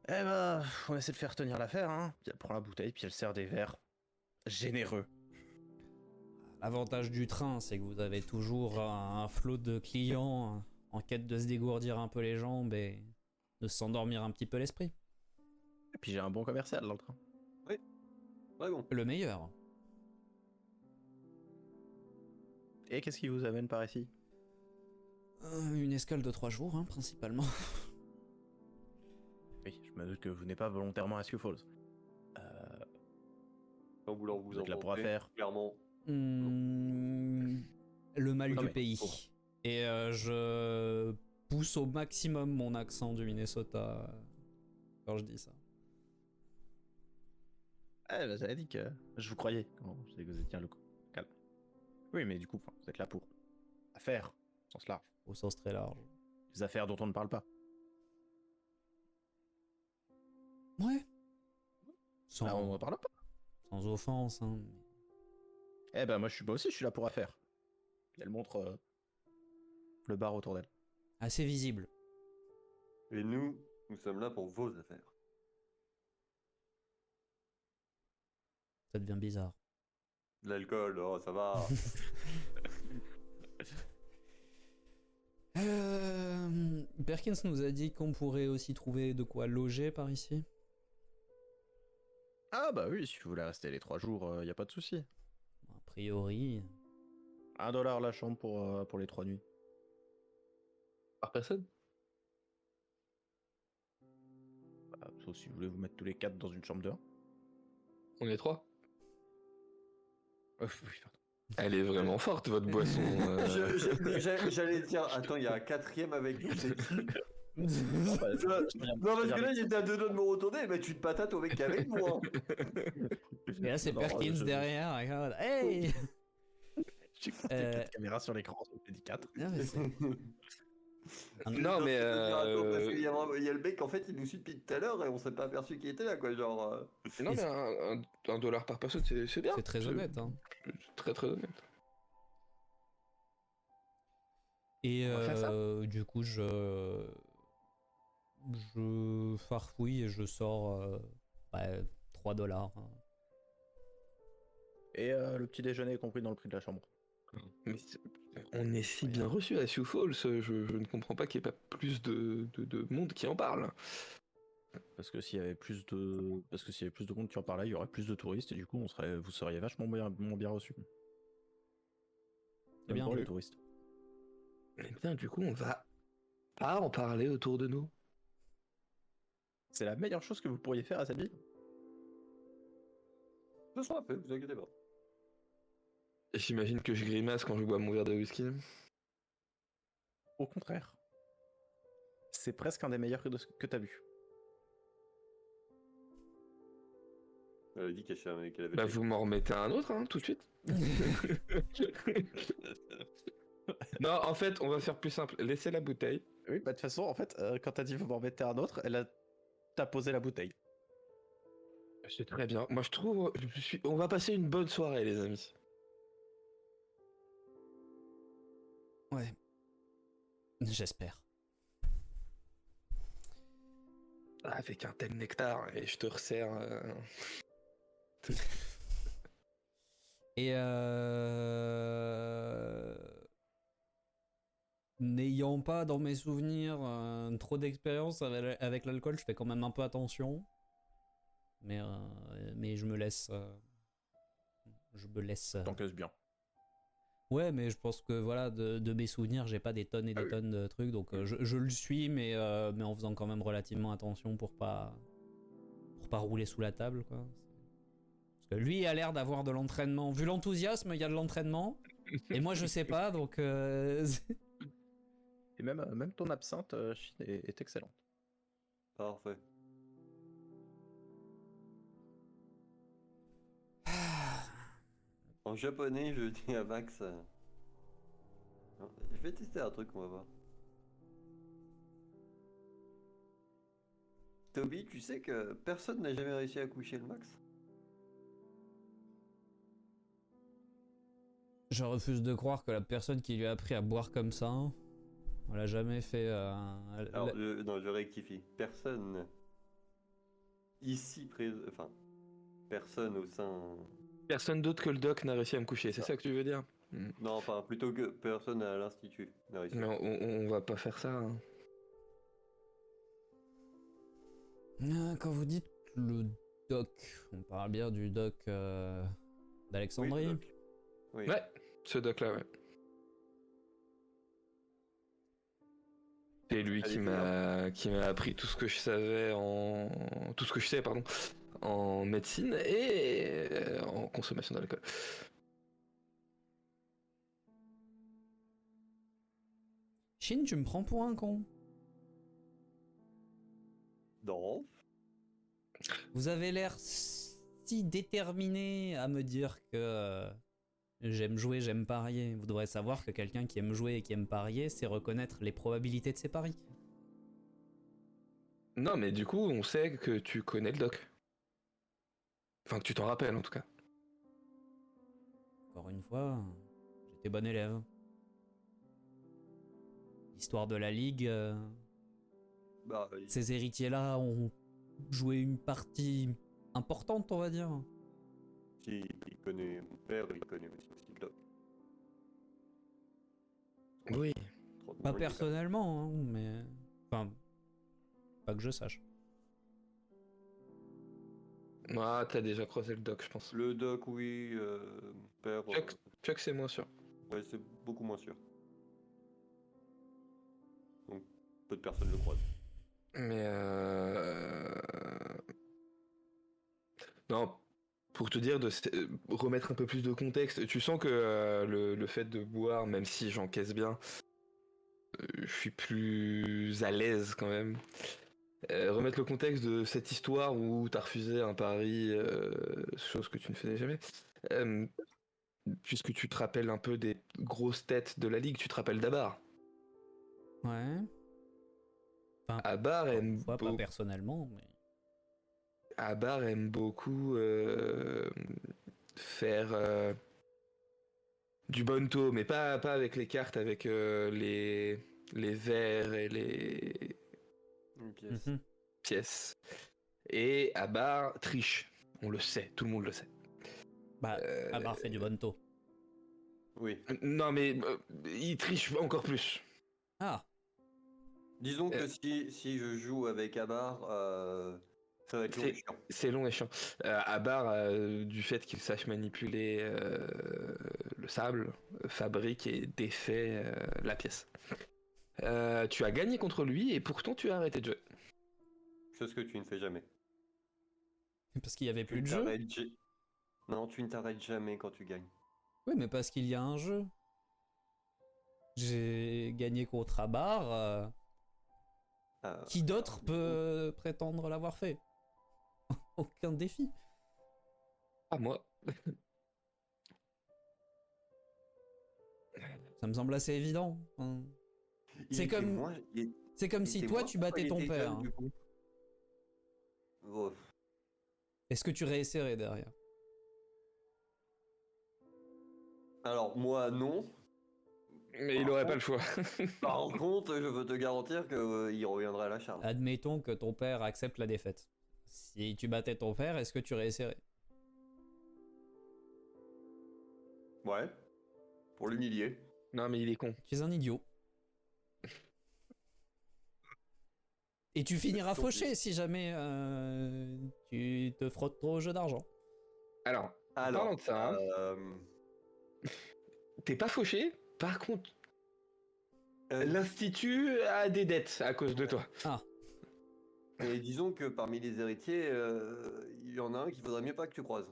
Eh ben, on essaie de faire tenir l'affaire, hein. Puis elle prend la bouteille, puis elle sert des verres généreux. L'avantage du train, c'est que vous avez toujours un flot de clients en quête de se dégourdir un peu les jambes et de s'endormir un petit peu l'esprit. Et puis j'ai un bon commercial dans le train. Ouais, bon. Le meilleur. Et qu'est-ce qui vous amène par ici? Une escale de 3 jours, hein, principalement. Oui, je me doute que vous n'êtes pas volontairement à Sioux Falls. Sans vouloir vous Vous êtes là pour emporter, affaire. clairement. Le mal Non, du mais pays. pour- Et je pousse au maximum mon accent du Minnesota quand je dis ça. Ah, bah, j'avais dit que je vous croyais quand je disais que vous étiez un loco. Calme. Oui, mais du coup, vous êtes là pour affaires, au sens large. Au sens très large. Des affaires dont on ne parle pas. Ouais. Sans, Là, on n'en parle pas. sans offense, hein. Eh ben, moi, je suis là pour affaires. Puis elle montre le bar autour d'elle. Assez visible. Et nous sommes là pour vos affaires. Ça devient bizarre. De l'alcool, oh, ça va. Perkins nous a dit qu'on pourrait aussi trouver de quoi loger par ici. Ah, bah oui, si vous voulez rester les 3 jours, y a pas de souci. A priori. $1 la chambre pour les 3 nuits. Par personne? Bah, sauf si vous voulez vous mettre tous les 4 dans une chambre de 1. On est 3. Oui, pardon. Elle est vraiment forte votre boisson. J'allais dire, attends, il y a un quatrième avec nous, c'est qui? Bah, Non, parce que là, j'étais à 2 doigts de me retourner, mais tu te patates au mec avec moi. Et là, c'est Non, Perkins je- derrière. Regarde. Hey. J'ai compté 4 caméras sur l'écran, j'ai dit 4. Non, mais c'est- Non, mais Parce qu'il y a le mec, en fait, il nous suit depuis tout à l'heure et on s'est pas aperçu qu'il était là, quoi. Genre. non, mais un dollar par personne, c'est bien. c'est très honnête, hein. C'est très très honnête. Et On va faire ça du coup, je farfouille et je sors $3. Et le petit déjeuner est compris dans le prix de la chambre. Mais on est si bien reçu à Sioux Falls, je ne comprends pas qu'il n'y ait pas plus de monde qui en parle. Parce que s'il y avait plus de monde qui en parlait, il y aurait plus de touristes et du coup vous seriez vachement moins bien reçus. C'est bien pour les vu. touristes. Eh bien, du coup, on va pas en parler autour de nous. C'est la meilleure chose que vous pourriez faire à cette ville. Ce sera fait, vous inquiétez pas. J'imagine que je grimace quand je bois mon verre de whisky. Au contraire. C'est presque un des meilleurs que t'as vu. Elle a dit qu'elle avait. Bah, vous m'en remettez un autre, hein, tout de suite. Non, en fait, on va faire plus simple. Laissez la bouteille. Oui, bah de toute façon, en fait, quand t'as dit vous m'en remettez un autre, t'as posé la bouteille. C'est très bien. Moi, je trouve, on va passer une bonne soirée, les amis. Ouais. J'espère. Avec un tel nectar, et je te resserre. Et n'ayant pas dans mes souvenirs trop d'expérience avec l'alcool, je fais quand même un peu attention. Mais je me laisse. Je me laisse. T'encaisses bien. Ouais, mais je pense que voilà, de mes souvenirs, j'ai pas des tonnes et des tonnes de trucs, donc je le suis, mais en faisant quand même relativement attention pour pas rouler sous la table, quoi. Parce que lui a l'air d'avoir de l'entraînement. Vu l'enthousiasme, il y a de l'entraînement, et moi je sais pas, donc. Et même ton absinthe, Chine, est excellente. Parfait. En japonais, je dis à Max. Non, je vais tester un truc, on va voir. Toby, tu sais que personne n'a jamais réussi à coucher le Max? Je refuse de croire que la personne qui lui a appris à boire comme ça, on l'a jamais fait. Alors, non, je rectifie. Personne ici présent, enfin, personne au sein. Personne d'autre que le doc n'a réussi à me coucher, c'est ça que tu veux dire? Non, enfin, plutôt que personne à l'institut n'a réussi. Mais on va pas faire ça. Hein. Quand vous dites le doc, on parle bien du doc d'Alexandrie. Oui, doc. Oui. Ouais, ce doc-là, ouais. C'est lui qui m'a appris tout ce que je savais tout ce que je sais, pardon, en médecine et en consommation d'alcool. Chine, tu me prends pour un con. Non. Vous avez l'air si déterminé à me dire que j'aime jouer, j'aime parier. Vous devrez savoir que quelqu'un qui aime jouer et qui aime parier, c'est reconnaître les probabilités de ses paris. Non, mais du coup, on sait que tu connais le doc. Enfin, que tu t'en rappelles, en tout cas. Encore une fois, j'étais bon élève. L'histoire de la Ligue, Bah, ces héritiers-là ont joué une partie importante, on va dire. si il connaît mon père, il connaît aussi le doc. Oui. Pas personnellement, hein, mais... Enfin, pas que je sache. Ah, t'as déjà croisé le doc, je pense. Le doc, oui. Mon père. Chuck, c'est moins sûr. Ouais, c'est beaucoup moins sûr. Donc, peu de personnes le croisent. Mais non, pour te dire, remettre un peu plus de contexte, tu sens que le fait de boire, même si j'encaisse bien, je suis plus à l'aise quand même. Remettre le contexte de cette histoire où t'as refusé un pari, chose que tu ne faisais jamais. Puisque tu te rappelles un peu des grosses têtes de la ligue, tu te rappelles d'Abar. Ouais. Enfin, Abar aime pas personnellement, mais... Abar aime beaucoup faire du bonto, mais pas avec les cartes, avec les verres et les Une pièce. pièces. Et Abar triche, on le sait, tout le monde le sait. Bah, Abar fait du bonto. Oui. Non, mais il triche encore plus. Ah, Disons que si je joue avec Abar, ça va être long et chiant. C'est long et chiant. À part du fait qu'il sache manipuler le sable, fabrique et défait la pièce. Tu as gagné contre lui et pourtant tu as arrêté de jouer. Chose que tu ne fais jamais. parce qu'il y avait Tu plus ne de jeu. t'arrêtes Non, tu ne t'arrêtes jamais quand tu gagnes. Oui, mais parce qu'il y a un jeu. J'ai gagné contre Abar. Qui d'autre peut prétendre l'avoir fait? Aucun défi. Ah, moi. Ça me semble assez évident. Hein. Il C'est était comme- moins- il- C'est comme il si était toi moins tu fort quand battais il ton était père. jeune, Hein. du coup. Oh, Est-ce que tu réessayerais derrière? Alors, moi, non. Mais il aurait pas le choix. Par contre, je peux te garantir qu'il reviendrait à la charge. Admettons que ton père accepte la défaite. Si tu battais ton père, est-ce que tu réessayerais? Ouais. Pour l'humilier. Non, mais il est con. Tu es un idiot. Et tu finiras fauché si jamais tu te frottes trop au jeu d'argent. Alors, en parlant de ça, hein, t'es pas fauché. Par contre, l'Institut a des dettes à cause de toi. Ah, Et disons que parmi les héritiers, il y en a un qu'il faudrait mieux pas que tu croises.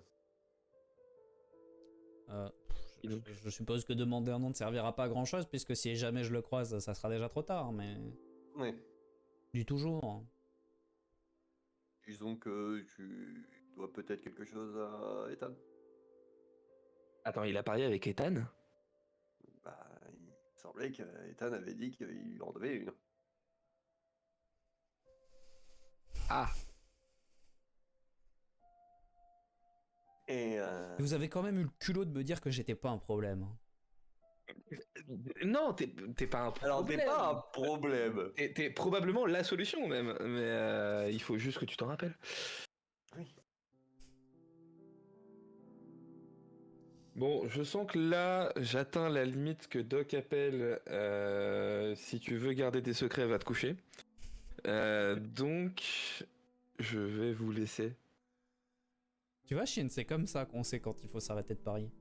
je suppose que demander un nom ne servira pas à grand chose, puisque si jamais je le croise, ça sera déjà trop tard, mais. Oui. Du toujours. Disons que tu dois peut-être quelque chose à Ethan. Attends, il a parié avec Ethan? Bah, il semblait que Ethan avait dit qu'il lui en devait une. Ah, Et Vous avez quand même eu le culot de me dire que j'étais pas un problème. non, t'es pas un problème. alors t'es pas un problème. T'es probablement la solution même, mais il faut juste que tu t'en rappelles. Oui. Bon, je sens que là, j'atteins la limite que Doc appelle si tu veux garder des secrets, va te coucher. Donc, je vais vous laisser. Tu vois, Shin, c'est comme ça qu'on sait quand il faut s'arrêter de parier.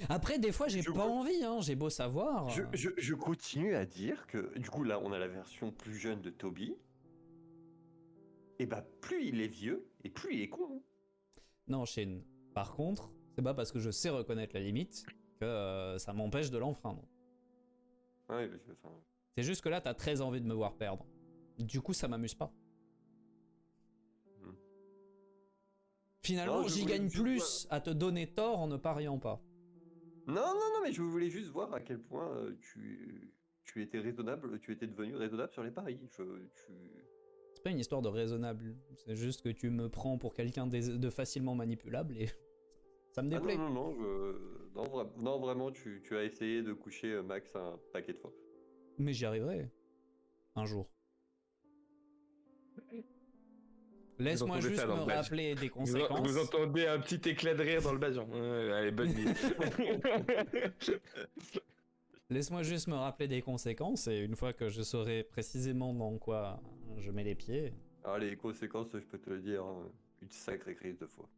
Après, des fois, j'ai Je pas vois- envie, hein. J'ai beau savoir. Je continue à dire que, du coup, là, on a la version plus jeune de Toby. Et bah, plus il est vieux, et plus il est con. Non, Shin. Par contre, c'est pas parce que je sais reconnaître la limite que ça m'empêche de l'enfreindre. Ouais, parce que, enfin, C'est juste que là, t'as très envie de me voir perdre. Du coup, ça m'amuse pas. Hmm. Finalement, Non, je j'y voulais gagne juste plus à te donner tort en ne pariant pas. non, mais je voulais juste voir à quel point tu étais raisonnable, tu étais devenu raisonnable sur les paris. C'est pas une histoire de raisonnable. C'est juste que tu me prends pour quelqu'un de facilement manipulable et ça me Ah déplaît. non, vraiment, tu as essayé de coucher Max un paquet de fois. Mais j'y arriverai. Un jour. Laisse-moi entendez juste ça dans me le badge. rappeler des conséquences. Vous entendez un petit éclat de rire dans le badge. Allez, bonne nuit. Laisse-moi juste me rappeler des conséquences et une fois que je saurai précisément dans quoi je mets les pieds. Alors les conséquences, je peux te le dire, hein, une sacrée crise de foi.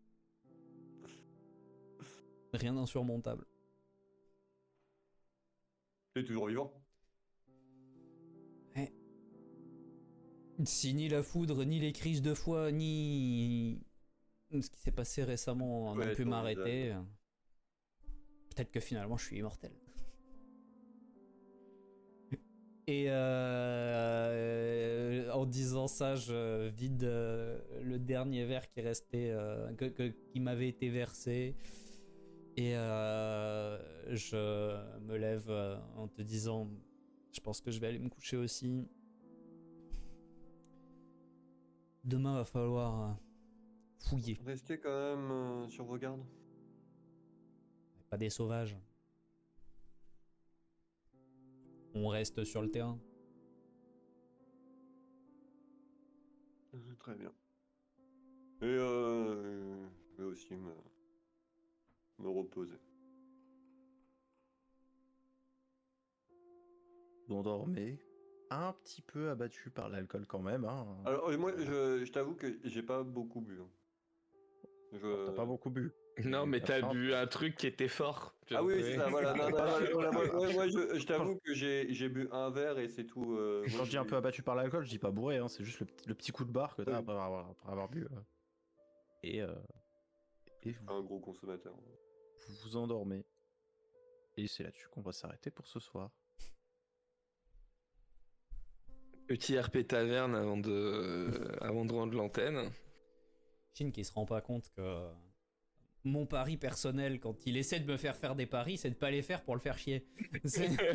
Rien d'insurmontable. Tu es toujours vivant. Si ni la foudre, ni les crises de foi, ni ce qui s'est passé récemment Ouais, n'ont pu ton m'arrêter, peut-être que finalement je suis immortel. Et en disant ça, je vide le dernier verre qui restait, qui m'avait été versé. Et je me lève en te disant, je pense que je vais aller me coucher aussi. Demain va falloir fouiller. Restez quand même sur vos gardes. Pas des sauvages. On reste sur le terrain. Très bien. Et je vais aussi me reposer. Vous endormez, un petit peu abattu par l'alcool quand même. Hein. Alors, moi, je t'avoue que j'ai pas beaucoup bu. Hein. Alors, t'as pas beaucoup bu. Non, mais t'as Enfin, bu un truc qui était fort. tu Ah vois, oui, c'est ça, voilà. Non, non, voilà, moi, je t'avoue Quand que j'ai bu un verre et c'est tout. Moi, je dis un peu abattu par l'alcool, je dis pas bourré, hein, c'est juste le petit coup de barre que t'as Oui. après avoir bu. Et, et un gros consommateur. vous vous endormez. Et c'est là-dessus qu'on va s'arrêter pour ce soir. Petit RP taverne avant de rendre l'antenne. Shin qui se rend pas compte que mon pari personnel, quand il essaie de me faire des paris, c'est de pas les faire pour le faire chier. C'est-à-dire,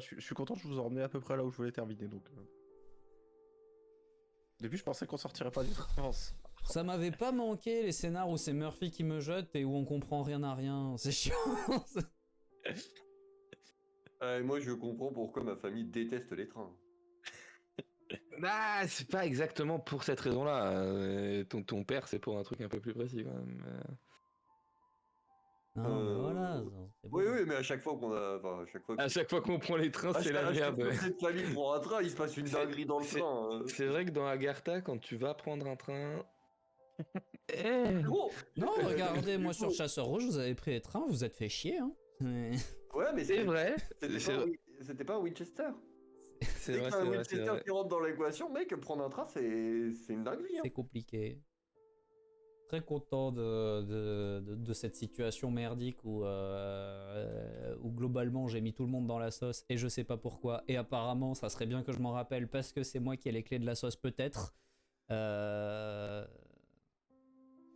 je suis content, je vous ai emmené à peu près là où je voulais terminer. Donc, au début, je pensais qu'on sortirait pas du trance. Ça m'avait pas manqué les scénars où c'est Murphy qui me jette et où on comprend rien à rien. C'est chiant. Moi, je comprends pourquoi ma famille déteste les trains. Ah, c'est pas exactement pour cette raison-là. Ton père, c'est pour un truc un peu plus précis quand même. Non, mais voilà. C'est bon. Oui, oui, mais à chaque fois qu'on a. Enfin, à chaque fois À chaque fois qu'on prend les trains, c'est la merde. que cette famille prend un train, il se passe une dinguerie dans le train. C'est vrai que dans Agartha, quand tu vas prendre un train. Gros. Non, regardez, moi sur Chasseur Rouge, vous avez pris les trains, vous êtes fait chier. Hein. Ouais, mais C'est vrai. C'était pas Winchester. C'est vrai, Dès qu'il y a un c'est Winchester vrai. qui rentre dans l'équation, mec, prendre un train, c'est une dinguerie. Hein. C'est compliqué. Très content de cette situation merdique où globalement j'ai mis tout le monde dans la sauce et je sais pas pourquoi. Et apparemment, ça serait bien que je m'en rappelle parce que c'est moi qui ai les clés de la sauce, peut-être.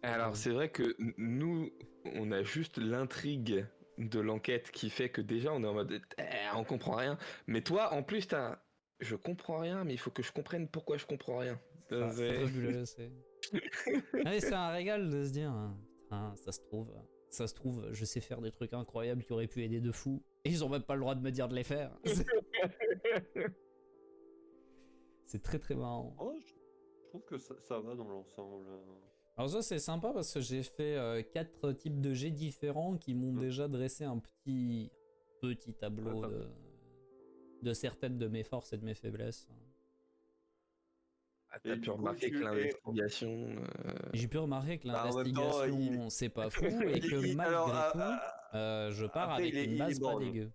Alors, c'est vrai que nous, on a juste l'intrigue de l'enquête qui fait que déjà on est en mode on comprend rien. Mais toi, en plus, je comprends rien, mais il faut que je comprenne pourquoi je comprends rien. C'est fabuleux, c'est. Ah, c'est un régal de se dire, hein, ça se trouve, je sais faire des trucs incroyables qui auraient pu aider de fou, et ils ont même pas le droit de me dire de les faire. C'est très très marrant. Oh, je trouve que ça va dans l'ensemble. Alors ça c'est sympa parce que j'ai fait 4 types de jets différents qui m'ont déjà dressé un petit tableau de certaines de mes forces et de mes faiblesses. T'as pu remarquer que l'investigation. J'ai pu remarquer que en même temps, l'investigation c'est pas fou et que malgré tout, je pars après, avec une base pas dégueu.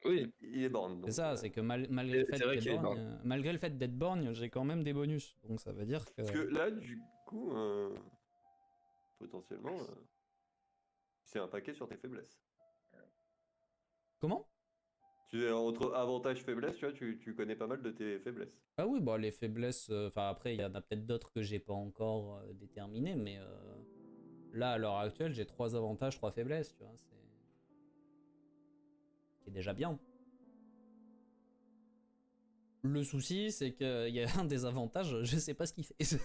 Oui, il est born. C'est ça, c'est que malgré le fait c'est vrai d'être qu'il est borgne, borgne. malgré le fait d'être borgne, j'ai quand même des bonus. Donc ça veut dire que. Parce que là, du coup, potentiellement, c'est un paquet sur tes faiblesses. Comment? Entre avantages faiblesses, tu vois, tu connais pas mal de tes faiblesses. Ah oui, bah les faiblesses. Enfin après, il y en a peut-être d'autres que j'ai pas encore déterminées, mais là à l'heure actuelle, j'ai 3 avantages, 3 faiblesses, tu vois. C'est déjà bien. Le souci, c'est qu'il y a un des avantages, je sais pas ce qu'il fait. Parce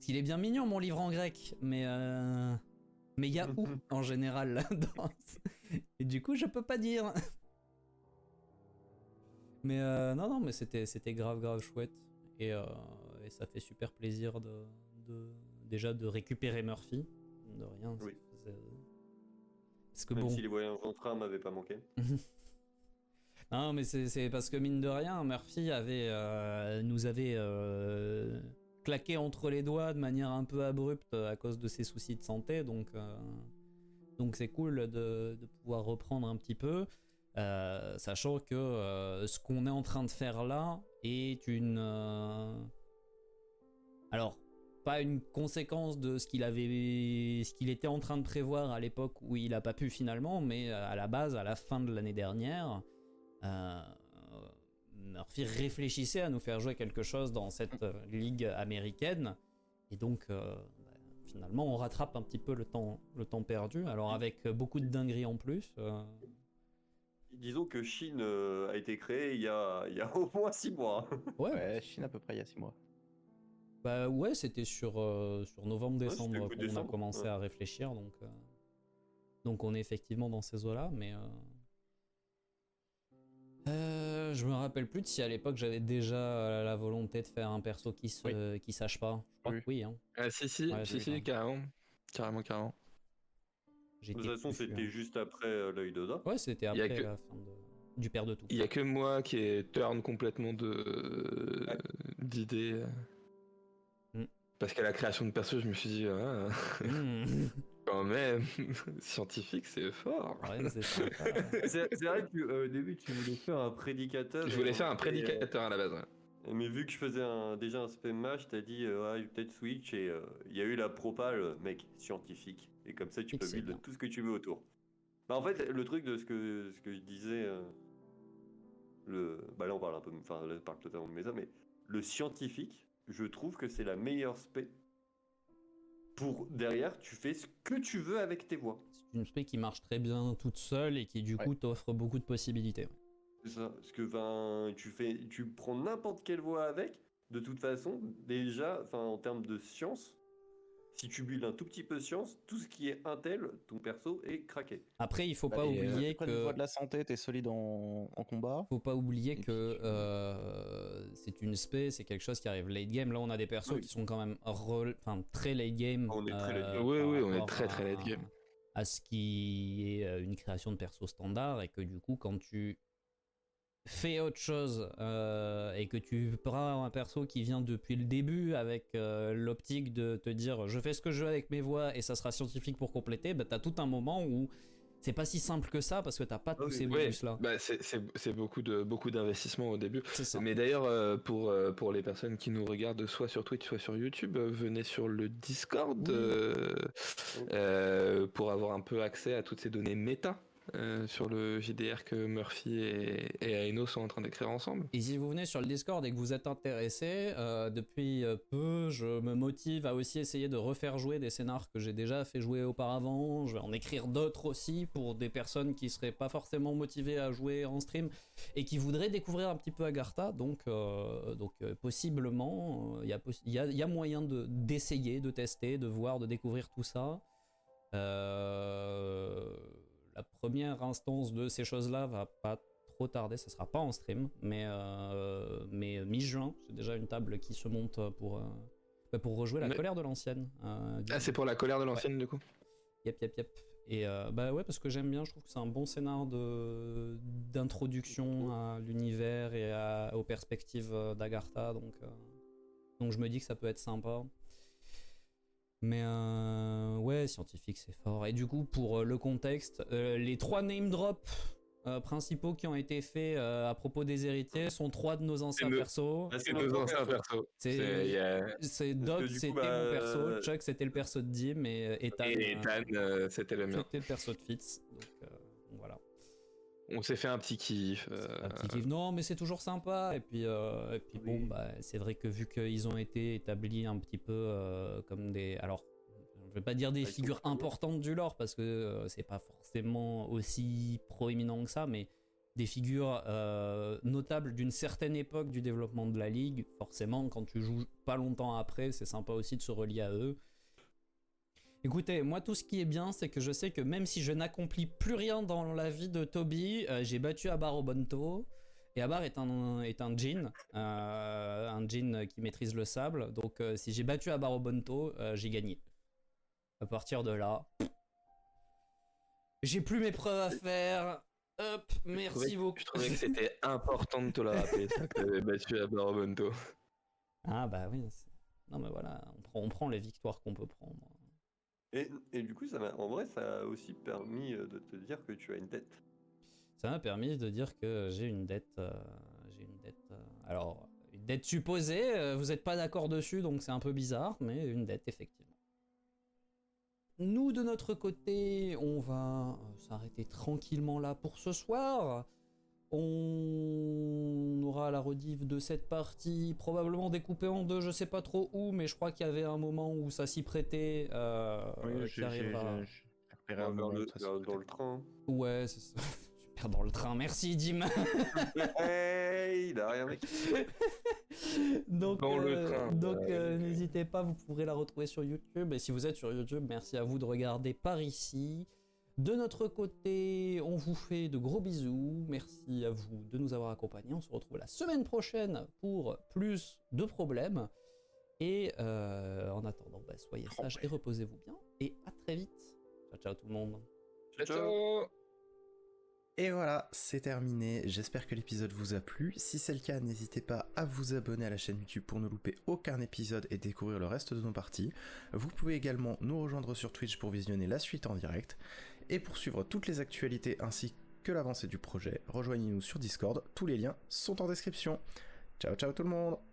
qu'il est bien mignon mon livre en grec, mais il y a où en général là-dedans? Et du coup, je peux pas dire. Mais non, mais c'était grave chouette. Et ça fait super plaisir déjà de récupérer Murphy. De rien. Oui. Parce que Même bon. si les voyages en train m'avaient pas manqué. Non, mais c'est parce que mine de rien, Murphy nous avait claqué entre les doigts de manière un peu abrupte à cause de ses soucis de santé, donc c'est cool de pouvoir reprendre un petit peu, sachant que ce qu'on est en train de faire là est alors pas une conséquence de ce qu'il était en train de prévoir à l'époque où il a pas pu finalement, mais à la base, à la fin de l'année dernière. Murphy réfléchissait à nous faire jouer quelque chose dans cette ligue américaine et donc finalement on rattrape un petit peu le temps perdu, alors avec beaucoup de dingueries en plus. Disons que Chine a été créée il y a au moins 6 mois. Ouais, Chine à peu près il y a 6 mois. Bah ouais, c'était sur novembre-décembre c'était qu'on a décembre, commencé à réfléchir, donc on est effectivement dans ces eaux-là, mais je me rappelle plus de si à l'époque j'avais déjà la volonté de faire un perso qui sache pas. Je crois que oui. Hein. Si, Ouais, si, c'est ça. carrément. Carrément. De toute façon, c'était juste après l'œil d'Oda. Ouais, c'était Il y a après que- la fin du père de tout. Il y a que moi qui est turn complètement d'idées. Mm. Parce qu'à la création de perso, je me suis dit, Mmh. quand même, scientifique, c'est fort. Ouais, c'est sympa. C'est vrai qu'au début, tu voulais faire un prédicateur. Je voulais faire un prédicateur à la base. Ouais. Mais vu que je faisais déjà un spam match, t'as dit ouais, peut-être switch et il y a eu la propale, mec, scientifique. Et comme ça, tu peux Excellent. build tout ce que tu veux autour. Bah, en fait, le truc de ce que je disais, bah là on parle un peu, enfin là je parle totalement de méta, mais le scientifique, je trouve que c'est la meilleure spé. Pour derrière, tu fais ce que tu veux avec tes voix. C'est une spé qui marche très bien toute seule et qui du coup t'offre beaucoup de possibilités. C'est ça, parce que tu prends n'importe quelle voix avec, de toute façon, déjà, en termes de science, si tu builds un tout petit peu science, tout ce qui est intel, ton perso est craqué. Après, il faut pas oublier que que de la santé, t'es solide en combat. faut pas oublier Et puis que c'est une spé, c'est quelque chose qui arrive late game. Là, on a des persos qui sont quand même très late game. On est très late game. Oui, par on est rapport très late game. à ce qui est une création de perso standard, et que du coup, quand tu fais autre chose et que tu prends un perso qui vient depuis le début avec l'optique de te dire je fais ce que je veux avec mes voix et ça sera scientifique pour compléter, bah, t'as tout un moment où c'est pas si simple que ça parce que t'as pas tous ces bonus là. Bah c'est beaucoup d'investissement au début. C'est ça. Mais d'ailleurs pour les personnes qui nous regardent soit sur Twitch soit sur YouTube, venez sur le Discord pour avoir un peu accès à toutes ces données méta. Sur le JDR que Murphy et Aino sont en train d'écrire ensemble. Et si vous venez sur le Discord et que vous êtes intéressé, depuis peu, je me motive à aussi essayer de refaire jouer des scénars que j'ai déjà fait jouer auparavant. Je vais en écrire d'autres aussi pour des personnes qui seraient pas forcément motivées à jouer en stream et qui voudraient découvrir un petit peu Agartha. Donc possiblement, il y a moyen d'essayer, de tester, de voir, de découvrir tout ça. La première instance de ces choses-là va pas trop tarder, ça sera pas en stream, mais mi-juin, j'ai déjà une table qui se monte pour rejouer la colère de l'ancienne. C'est pour la colère de l'ancienne du coup. Yep. Et bah ouais, parce que j'aime bien, je trouve que c'est un bon scénar d'introduction à l'univers et aux perspectives d'Agartha, donc je me dis que ça peut être sympa. Mais ouais, scientifique c'est fort. Et du coup, pour le contexte, les 3 name drops principaux qui ont été faits à propos des héritiers sont 3 de nos anciens persos. C'est nos anciens persos. C'est Doc, c'était mon perso, Chuck c'était le perso de Dim, et Ethan c'était le mien. C'était le perso de Fitz. Donc voilà. On s'est fait un petit kiff. Un petit kiff. Non, mais c'est toujours sympa. Et puis bon, bah, c'est vrai que vu qu'ils ont été établis un petit peu comme des. Alors, je vais pas dire des figures importantes du lore parce que c'est pas forcément aussi proéminent que ça, mais des figures notables d'une certaine époque du développement de la ligue. Forcément, quand tu joues pas longtemps après, c'est sympa aussi de se relier à eux. Écoutez, moi tout ce qui est bien, c'est que je sais que même si je n'accomplis plus rien dans la vie de Toby, j'ai battu Abar Obonto, et Abar est un djinn, qui maîtrise le sable, donc si j'ai battu Abar Obonto, j'ai gagné. À partir de là, j'ai plus mes preuves à faire. Hop, merci beaucoup. Je trouvais que c'était important de te le rappeler, ça, que t'avais battu Abar Obonto. Ah bah oui, non mais voilà, on prend les victoires qu'on peut prendre. Et du coup, en vrai, ça a aussi permis de te dire que tu as une dette. Ça m'a permis de dire que j'ai une dette. Alors, une dette supposée, vous n'êtes pas d'accord dessus, donc c'est un peu bizarre, mais une dette, effectivement. Nous, de notre côté, on va s'arrêter tranquillement là pour ce soir. On aura la rediff de cette partie, probablement découpée en 2, je sais pas trop où, mais je crois qu'il y avait un moment où ça s'y prêtait. Oui, qui arrivera. j'ai repéré un moment où ça se Dans le train. Ouais, c'est ça. Super dans le train, merci Dim. Hey, il a rien mec. Donc, Dans le train. n'hésitez pas, vous pourrez la retrouver sur YouTube. Et si vous êtes sur YouTube, merci à vous de regarder par ici. De notre côté, on vous fait de gros bisous. Merci à vous de nous avoir accompagnés. On se retrouve la semaine prochaine pour plus de problèmes. Et en attendant, soyez sages et reposez-vous bien. Et à très vite. Ciao, ciao tout le monde. Ciao. Et voilà, c'est terminé. J'espère que l'épisode vous a plu. Si c'est le cas, n'hésitez pas à vous abonner à la chaîne YouTube pour ne louper aucun épisode et découvrir le reste de nos parties. Vous pouvez également nous rejoindre sur Twitch pour visionner la suite en direct. Et pour suivre toutes les actualités ainsi que l'avancée du projet, rejoignez-nous sur Discord. Tous les liens sont en description. Ciao ciao tout le monde!